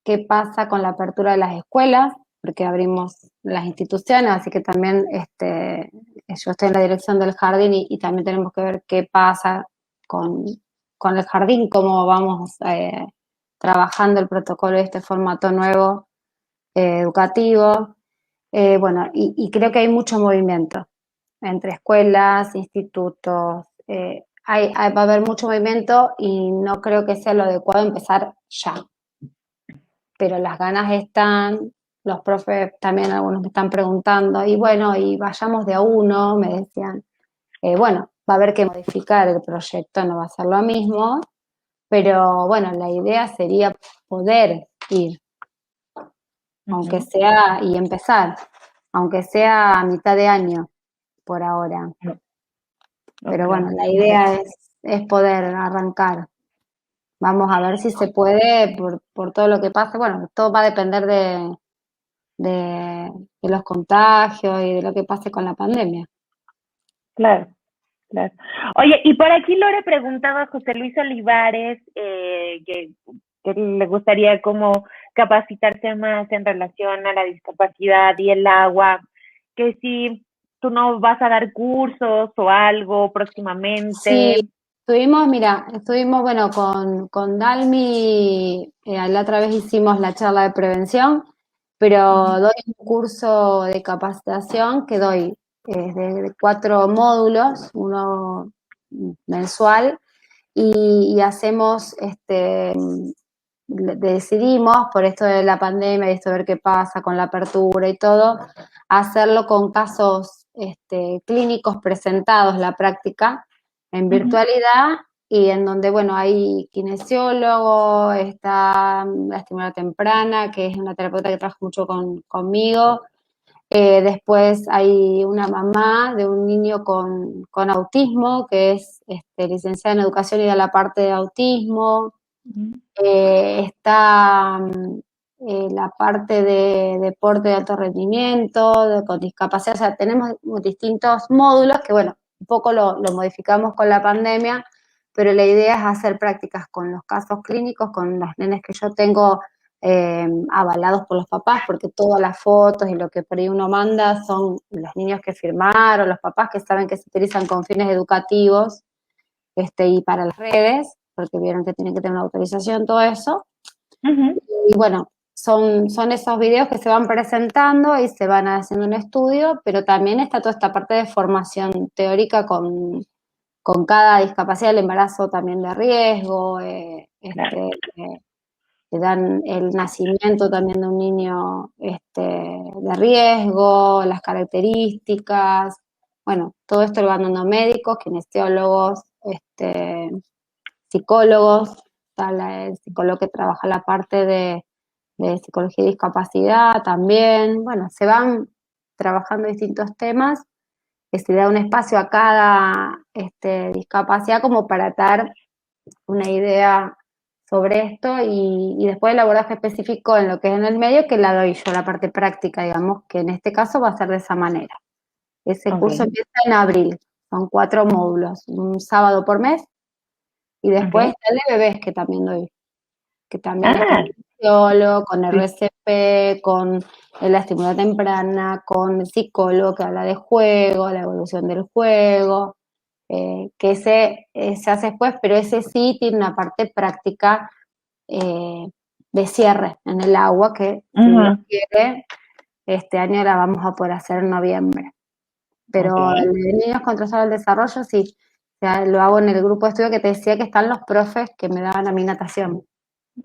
¿Qué pasa con la apertura de las escuelas? Porque abrimos las instituciones, así que también yo estoy en la dirección del jardín y también tenemos que ver qué pasa con el jardín, cómo vamos trabajando el protocolo de este formato nuevo educativo. Bueno, y creo que hay mucho movimiento entre escuelas, institutos. Va a haber mucho movimiento y no creo que sea lo adecuado empezar ya. Pero las ganas están, los profes también algunos me están preguntando, y bueno, y vayamos de a uno, me decían. Bueno, va a haber que modificar el proyecto, no va a ser lo mismo, pero bueno, la idea sería poder ir, aunque sea, y empezar, aunque sea a mitad de año, por ahora. Pero bueno, la idea es poder arrancar. Vamos a ver si se puede por todo lo que pase. Bueno, todo va a depender de los contagios y de lo que pase con la pandemia. Claro. Oye, y por aquí Lore preguntaba a José Luis Olivares que le gustaría como capacitarse más en relación a la discapacidad y el agua, que si tú no vas a dar cursos o algo próximamente. Sí, estuvimos, bueno, con Dalmi, la otra vez hicimos la charla de prevención, pero doy un curso de capacitación que doy de 4 módulos, uno mensual, y hacemos, decidimos, por esto de la pandemia y esto de ver qué pasa con la apertura y todo, hacerlo con casos clínicos presentados, la práctica, en virtualidad, y en donde, bueno, hay kinesiólogo, está la estimulación temprana, que es una terapeuta que trabaja mucho conmigo. Después hay una mamá de un niño con autismo, que es licenciada en educación y da la parte de autismo. Está la parte de deporte de alto rendimiento, con discapacidad. O sea, tenemos distintos módulos que, bueno, un poco lo modificamos con la pandemia, pero la idea es hacer prácticas con los casos clínicos, con los nenes que yo tengo avalados por los papás, porque todas las fotos y lo que por ahí uno manda son los niños que firmaron, los papás que saben que se utilizan con fines educativos y para las redes, porque vieron que tienen que tener una autorización, todo eso. Y bueno, son esos videos que se van presentando y se van haciendo un estudio, pero también está toda esta parte de formación teórica con cada discapacidad, el embarazo también de riesgo, te dan el nacimiento también de un niño de riesgo, las características, bueno, todo esto lo van dando médicos, kinesiólogos, psicólogos, está el psicólogo que trabaja la parte de psicología y discapacidad también, bueno, se van trabajando distintos temas, que se da un espacio a cada discapacidad como para dar una idea sobre esto y después el abordaje específico en lo que es en el medio, que la doy yo, la parte práctica, digamos, que en este caso va a ser de esa manera. Ese curso empieza en abril, son 4 módulos, un sábado por mes, y después está el de bebés que también doy, que también es con psicólogo, con RCP, con la estimulación temprana, con el psicólogo que habla de juego, la evolución del juego, que ese se hace después, pero ese sí tiene una parte práctica de cierre en el agua que, si Dios quiere, este año la vamos a poder hacer en noviembre. Pero el de niños con trastorno del desarrollo sí, o sea, lo hago en el grupo de estudio que te decía que están los profes que me daban a mi natación.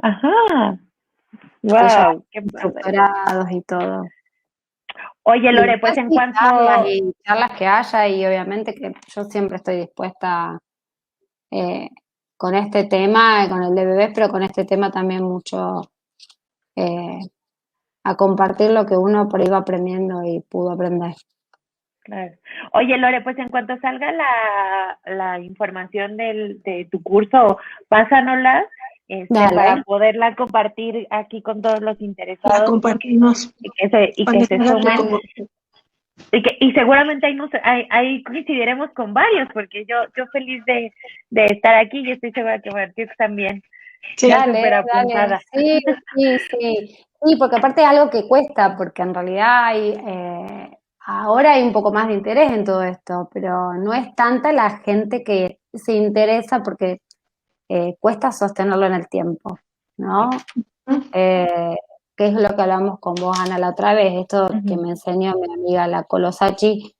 Ajá. Wow, qué doctorados y todo. Oye, Lore, pues en cuanto charlas que haya, y obviamente que yo siempre estoy dispuesta con este tema, con el de bebés, pero con este tema también mucho a compartir lo que uno por ahí va aprendiendo y pudo aprender. Claro. Oye, Lore, pues en cuanto salga la información de tu curso, pásanosla para poderla compartir aquí con todos los interesados. La compartimos. Y que se sumen. Y seguramente ahí coincidiremos con varios, porque yo feliz de estar aquí y estoy segura que Martí también. Sí, dale. Sí, porque aparte es algo que cuesta, porque en realidad ahora hay un poco más de interés en todo esto, pero no es tanta la gente que se interesa porque cuesta sostenerlo en el tiempo, ¿no? Que es lo que hablamos con vos, Ana, la otra vez, esto que me enseñó mi amiga la Colosachi,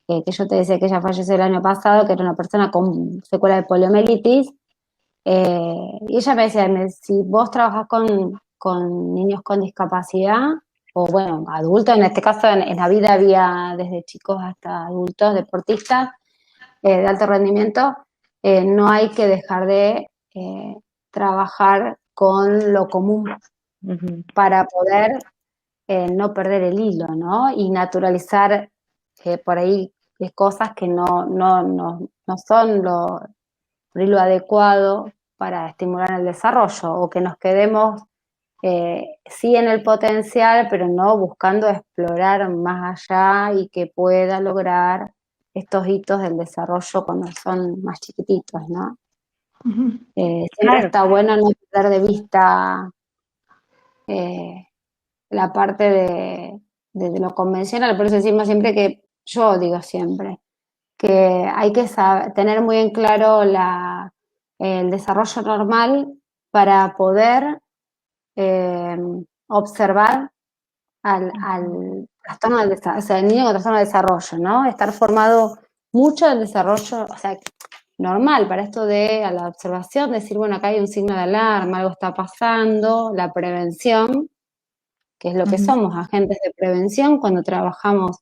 que yo te decía que ella falleció el año pasado, que era una persona con secuela de poliomielitis, y ella me decía, si vos trabajás con niños con discapacidad, o bueno, adultos, en este caso en la vida había desde chicos hasta adultos, deportistas de alto rendimiento, no hay que dejar de trabajar con lo común para poder no perder el hilo, ¿no? Y naturalizar por ahí cosas que no son lo adecuado para estimular el desarrollo, o que nos quedemos sí en el potencial, pero no buscando explorar más allá y que pueda lograr estos hitos del desarrollo cuando son más chiquititos, ¿no? Siempre está bueno no perder de vista la parte de lo convencional, por eso decimos siempre que, yo digo siempre, que hay que tener muy en claro el desarrollo normal para poder observar al trastorno del niño con trastorno de desarrollo, ¿no? Estar formado mucho del desarrollo, o sea, normal para esto de a la observación, decir, bueno, acá hay un signo de alarma, algo está pasando, la prevención, que es lo que somos, agentes de prevención cuando trabajamos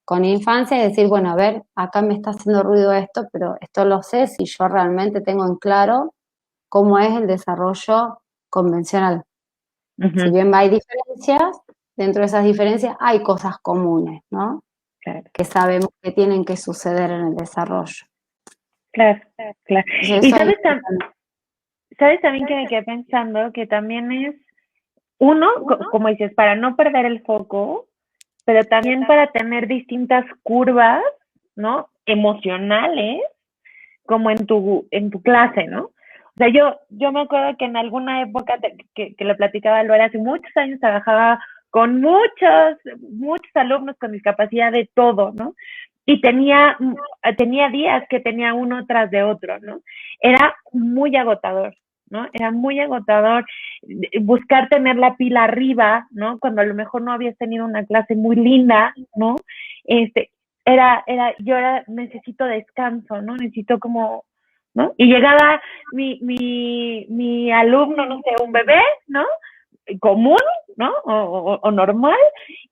con infancia, y decir, bueno, a ver, acá me está haciendo ruido esto, pero esto lo sé si yo realmente tengo en claro cómo es el desarrollo convencional. Si bien hay diferencias, dentro de esas diferencias hay cosas comunes, ¿no? Claro. Que sabemos que tienen que suceder en el desarrollo. Claro, claro. Entonces, Y sabes también que me quedé pensando que también es uno, como dices, para no perder el foco, pero también para tener distintas curvas, ¿no? Emocionales, como en tu clase, ¿no? O sea, yo me acuerdo que en alguna época que lo platicaba Lore, hace muchos años trabajaba con muchos alumnos con discapacidad de todo, ¿no? Y tenía días que tenía uno tras de otro, ¿no? Era muy agotador, ¿no? Era muy agotador buscar tener la pila arriba, ¿no? Cuando a lo mejor no habías tenido una clase muy linda, ¿no? Yo necesito descanso, ¿no? Necesito como, ¿no? Y llegaba mi alumno, no sé, un bebé, ¿no? Común, ¿no? O normal,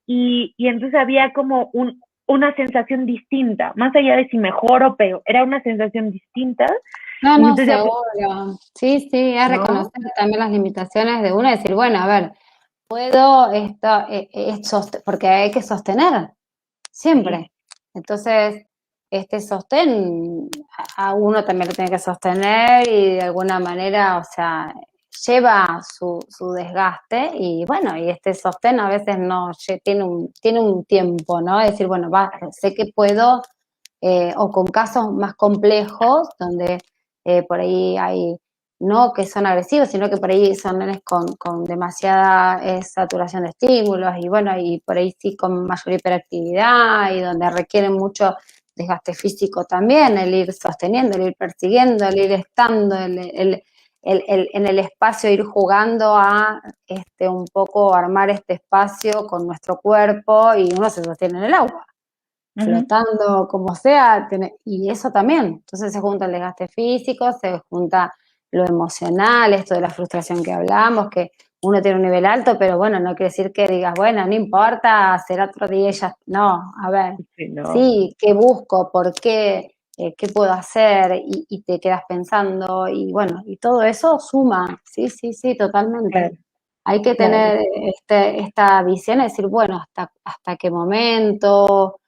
y entonces había como una sensación distinta, más allá de si mejor o peor, era una sensación distinta. No, Y no, entonces seguro. Sí, sí, es ¿no? reconocer también las limitaciones de uno y decir, bueno, a ver, puedo esto, porque hay que sostener siempre. Entonces, este sostén a uno también lo tiene que sostener y de alguna manera, o sea, lleva su desgaste y bueno, y este sostén a veces no tiene un tiempo, ¿no? Es decir, bueno, sé que puedo, o con casos más complejos, donde por ahí hay, no que son agresivos, sino que por ahí son nenes con demasiada saturación de estímulos y bueno, y por ahí sí con mayor hiperactividad y donde requieren mucho desgaste físico también, el ir sosteniendo, el ir persiguiendo, el ir estando, en el espacio, ir jugando a un poco armar este espacio con nuestro cuerpo y uno se sostiene en el agua flotando, como sea, y eso también. Entonces se junta el desgaste físico, se junta lo emocional, esto de la frustración que hablamos, que uno tiene un nivel alto, pero bueno, no quiere decir que digas, bueno, no importa, será otro día y ya. No, a ver, sí, ¿qué busco? ¿Por qué? ¿Qué puedo hacer? Y te quedas pensando, y bueno, y todo eso suma, sí, sí, sí, totalmente. Claro. Hay que tener esta visión, es decir, bueno, hasta qué momento,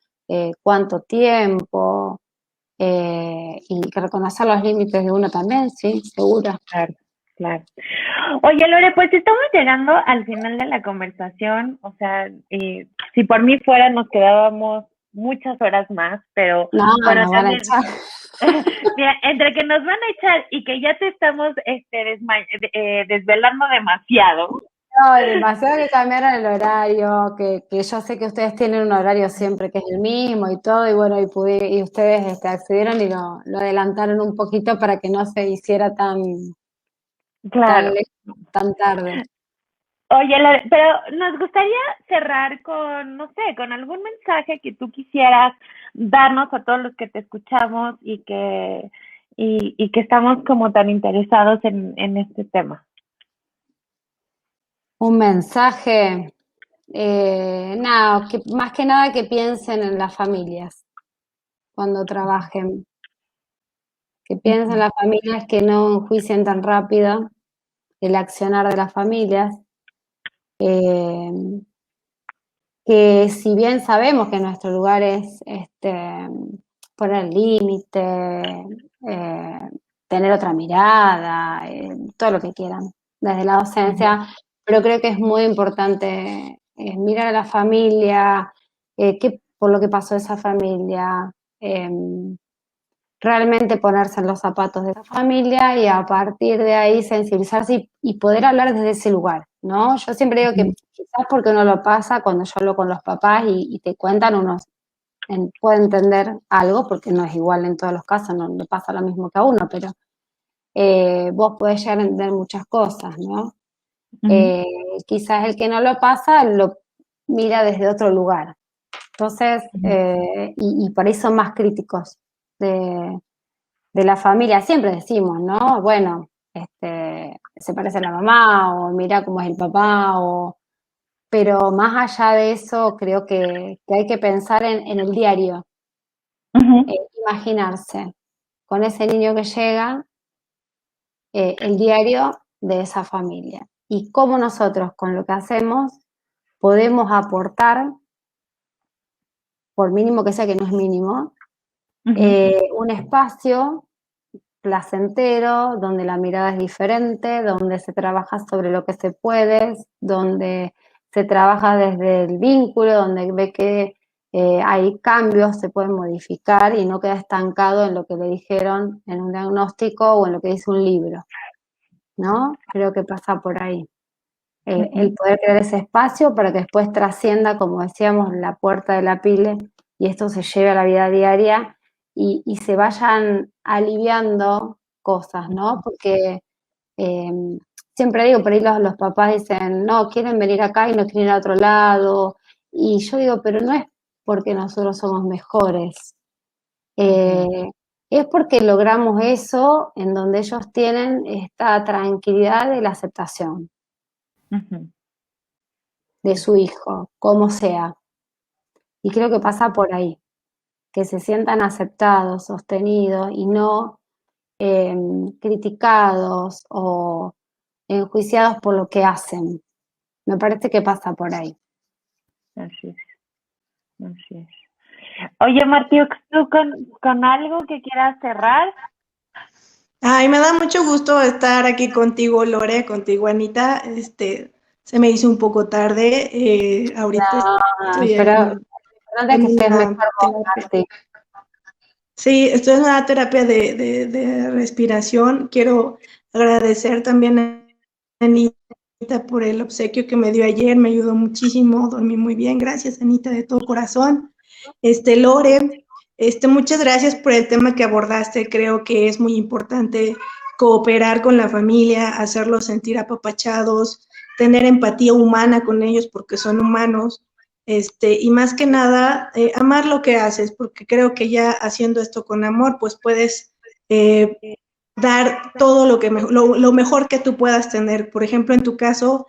cuánto tiempo, y que reconocer los límites de uno también, sí, seguro. Claro, claro. Oye, Lore, pues estamos llegando al final de la conversación. O sea, si por mí fuera nos quedábamos muchas horas más, pero No, bueno, nos van a también, echar. mira, entre que nos van a echar y que ya te estamos desvelando demasiado. No, demasiado que cambiaron el horario, que yo sé que ustedes tienen un horario siempre que es el mismo y todo, y bueno, y ustedes accedieron y lo adelantaron un poquito para que no se hiciera Claro. tan tarde. Oye, Lore, pero nos gustaría cerrar con, no sé, con algún mensaje que tú quisieras darnos a todos los que te escuchamos y que estamos como tan interesados en este tema. Un mensaje, nada, más que nada que piensen en las familias cuando trabajen, que piensen en las familias, que no enjuicien tan rápido el accionar de las familias, que si bien sabemos que nuestro lugar es poner límite, tener otra mirada, todo lo que quieran, desde la docencia, pero creo que es muy importante mirar a la familia, por lo que pasó esa familia, realmente ponerse en los zapatos de esa familia y a partir de ahí sensibilizarse y poder hablar desde ese lugar, ¿no? Yo siempre digo que quizás porque uno lo pasa, cuando yo hablo con los papás y te cuentan, uno puede entender algo, porque no es igual en todos los casos, no le pasa lo mismo que a uno, pero vos podés llegar a entender muchas cosas, ¿no? Quizás el que no lo pasa lo mira desde otro lugar. Entonces, y por ahí son más críticos de la familia, siempre decimos, ¿no? Bueno, se parece a la mamá, o mira cómo es el papá, pero más allá de eso, creo que hay que pensar en el diario, imaginarse con ese niño que llega, el diario de esa familia. Y cómo nosotros, con lo que hacemos, podemos aportar, por mínimo que sea, que no es mínimo, un espacio placentero, donde la mirada es diferente, donde se trabaja sobre lo que se puede, donde se trabaja desde el vínculo, donde ve que hay cambios, se pueden modificar y no queda estancado en lo que le dijeron en un diagnóstico o en lo que dice un libro, ¿no? Creo que pasa por ahí. El poder crear ese espacio para que después trascienda, como decíamos, la puerta de la pile y esto se lleve a la vida diaria y se vayan aliviando cosas, ¿no? Porque siempre digo, por ahí los papás dicen, no, quieren venir acá y no quieren ir a otro lado. Y yo digo, pero no es porque nosotros somos mejores, es porque logramos eso en donde ellos tienen esta tranquilidad de la aceptación de su hijo, como sea. Y creo que pasa por ahí, que se sientan aceptados, sostenidos y no criticados o enjuiciados por lo que hacen. Me parece que pasa por ahí. Así es, así es. Oye, Martí, ¿tú con algo que quieras cerrar? Ay, me da mucho gusto estar aquí contigo, Lore, contigo, Anita. Se me hizo un poco tarde. Ahorita estoy Pero importante en que estés una mejor vos, terapia. Marti. Sí, estoy en una terapia de respiración. Quiero agradecer también a Anita por el obsequio que me dio ayer. Me ayudó muchísimo, dormí muy bien. Gracias, Anita, de todo corazón. Lore, muchas gracias por el tema que abordaste. Creo que es muy importante cooperar con la familia, hacerlos sentir apapachados, tener empatía humana con ellos porque son humanos. Y más que nada, amar lo que haces, porque creo que ya haciendo esto con amor, pues puedes dar todo lo mejor que tú puedas tener. Por ejemplo, en tu caso,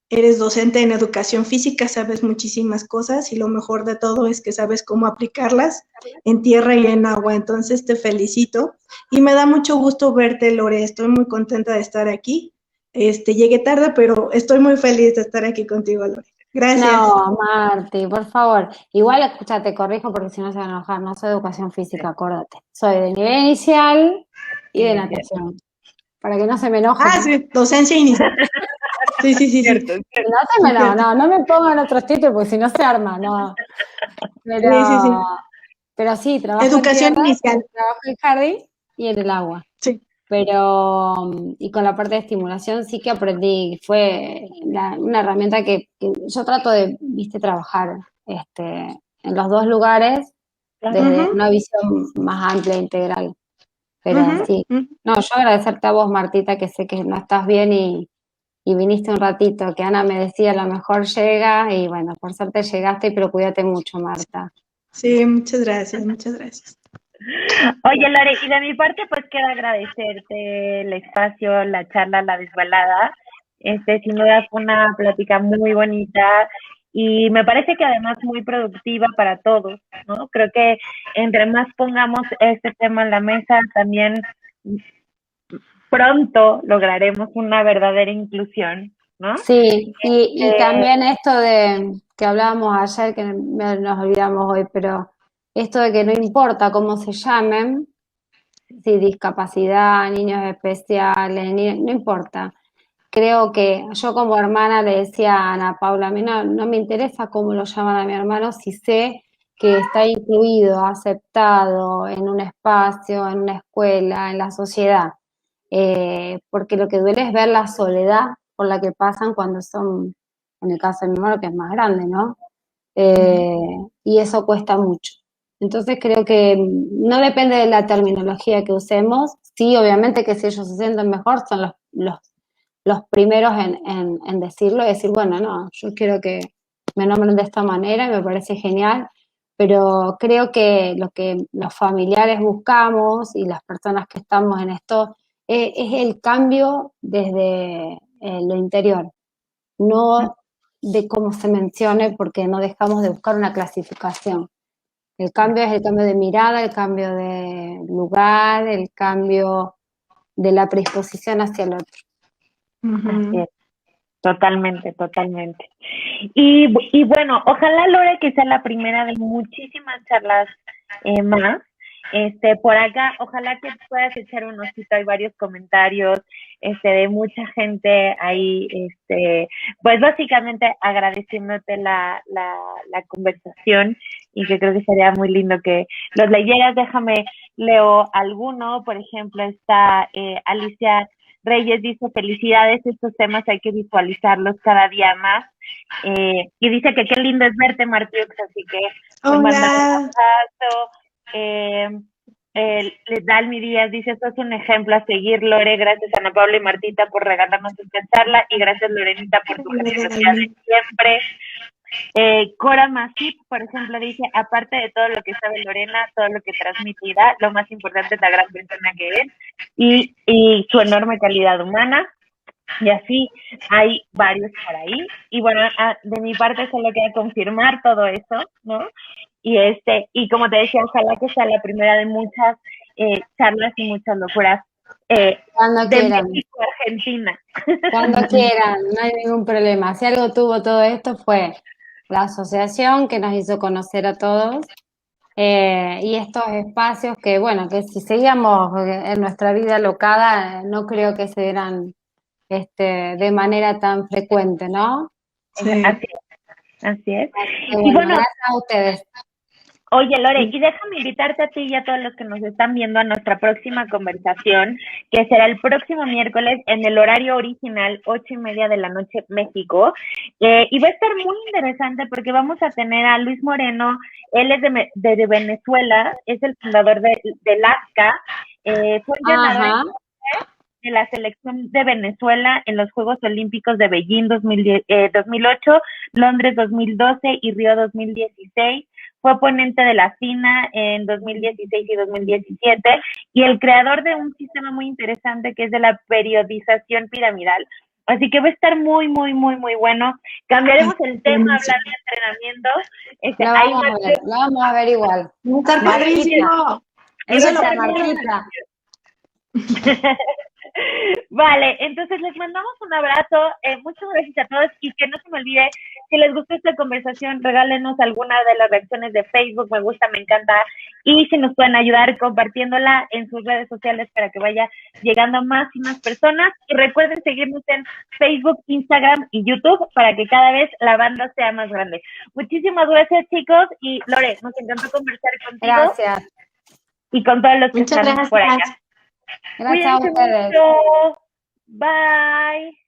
eres docente en educación física, sabes muchísimas cosas y lo mejor de todo es que sabes cómo aplicarlas en tierra y en agua. Entonces te felicito y me da mucho gusto verte, Lore. Estoy muy contenta de estar aquí. Llegué tarde, pero estoy muy feliz de estar aquí contigo, Lore. Gracias. No, Marti, por favor. Igual, escucha, te corrijo porque si no se van a enojar. No soy educación física, acuérdate. Soy de nivel inicial y de natación. Para que no se me enojen. Ah, sí, docencia inicial. Sí. Cierto. No me pongan otros títulos porque si no se arma, no. Pero sí, trabajo educación en tierra, inicial. trabajo en jardín y en el agua. Sí. Pero, y con la parte de estimulación sí que aprendí, fue una herramienta que yo trato de, viste, trabajar en los dos lugares desde una visión más amplia e integral. Pero sí, no, yo agradecerte a vos, Martita, que sé que no estás bien y viniste un ratito, que Ana me decía, a lo mejor llega, y bueno, por suerte llegaste, pero cuídate mucho, Marta. Sí, muchas gracias, muchas gracias. Oye, Lore, y de mi parte, pues queda agradecerte el espacio, la charla, la desvelada. Sin duda fue una plática muy bonita y me parece que además muy productiva para todos, ¿no? Creo que entre más pongamos este tema en la mesa, también pronto lograremos una verdadera inclusión, ¿no? Sí, y también esto de que hablábamos ayer, que nos olvidamos hoy, pero esto de que no importa cómo se llamen, si discapacidad, niños especiales, no importa. Creo que yo como hermana le decía a Ana Paula, a mí no me interesa cómo lo llaman a mi hermano si sé que está incluido, aceptado en un espacio, en una escuela, en la sociedad. Porque lo que duele es ver la soledad por la que pasan cuando son, en el caso de mi hermano, que es más grande, ¿no? Y eso cuesta mucho. Entonces creo que no depende de la terminología que usemos, sí, obviamente que si ellos se sienten mejor son los primeros en decirlo y decir, bueno, no, yo quiero que me nombren de esta manera y me parece genial, pero creo que lo que los familiares buscamos y las personas que estamos en esto es el cambio desde lo interior, no de cómo se mencione, porque no dejamos de buscar una clasificación. El cambio es el cambio de mirada, el cambio de lugar, el cambio de la predisposición hacia el otro. Así es. Totalmente, totalmente. Y bueno, ojalá, Lore, que sea la primera de muchísimas charlas más. Por acá, ojalá que puedas echar un ojito, hay varios comentarios de mucha gente ahí, pues básicamente agradeciéndote la conversación, y que creo que sería muy lindo que los leyeras. Déjame, leo alguno. Por ejemplo, está Alicia Reyes, dice: felicidades, estos temas hay que visualizarlos cada día más. Y dice que qué lindo es verte, Martiux, así que te manda un abrazo. Dalmi Díaz dice: esto es un ejemplo a seguir, Lore. Gracias, Ana Paula y Martita, por regalarnos esta charla, y gracias, Lorenita, por tu generosidad de siempre. Cora Masip, por ejemplo, dice: aparte de todo lo que sabe Lorena, todo lo que transmitirá, lo más importante es la gran persona que es y su enorme calidad humana. Y así hay varios por ahí. Y bueno, de mi parte solo queda confirmar todo eso, ¿no? Y como te decía, ojalá que sea la primera de muchas charlas y muchas locuras Cuando de quieran. México a Argentina. Cuando quieran, no hay ningún problema. Si algo tuvo todo esto fue la asociación que nos hizo conocer a todos, y estos espacios que, bueno, que si seguíamos en nuestra vida locada, no creo que se dieran de manera tan frecuente, ¿no? Sí. Así es. Y bueno, gracias a ustedes. Oye, Lore, y déjame invitarte a ti y a todos los que nos están viendo a nuestra próxima conversación, que será el próximo miércoles en el horario original, 8:30 de la noche, México. Y va a estar muy interesante porque vamos a tener a Luis Moreno. Él es de Venezuela, es el fundador de LASCA, fue el ganador de la selección de Venezuela en los Juegos Olímpicos de Beijing 2008, Londres 2012 y Río 2016. Fue ponente de la FINA en 2016 y 2017 y el creador de un sistema muy interesante que es de la periodización piramidal. Así que va a estar muy, muy, muy, muy bueno. Cambiaremos el tema, hablar de entrenamiento. Lo vamos a ver igual. Está padrísimo. Eso es la Martita. Vale, entonces les mandamos un abrazo, muchas gracias a todos, y que no se me olvide, si les gustó esta conversación, regálenos alguna de las reacciones de Facebook, me gusta, me encanta, y si nos pueden ayudar compartiéndola en sus redes sociales para que vaya llegando a más y más personas, y recuerden seguirnos en Facebook, Instagram y YouTube para que cada vez la banda sea más grande. Muchísimas gracias, chicos, y Lore, nos encantó conversar contigo. Gracias. Y con todos los que están por acá. Gracias a ustedes. Mucho. Bye.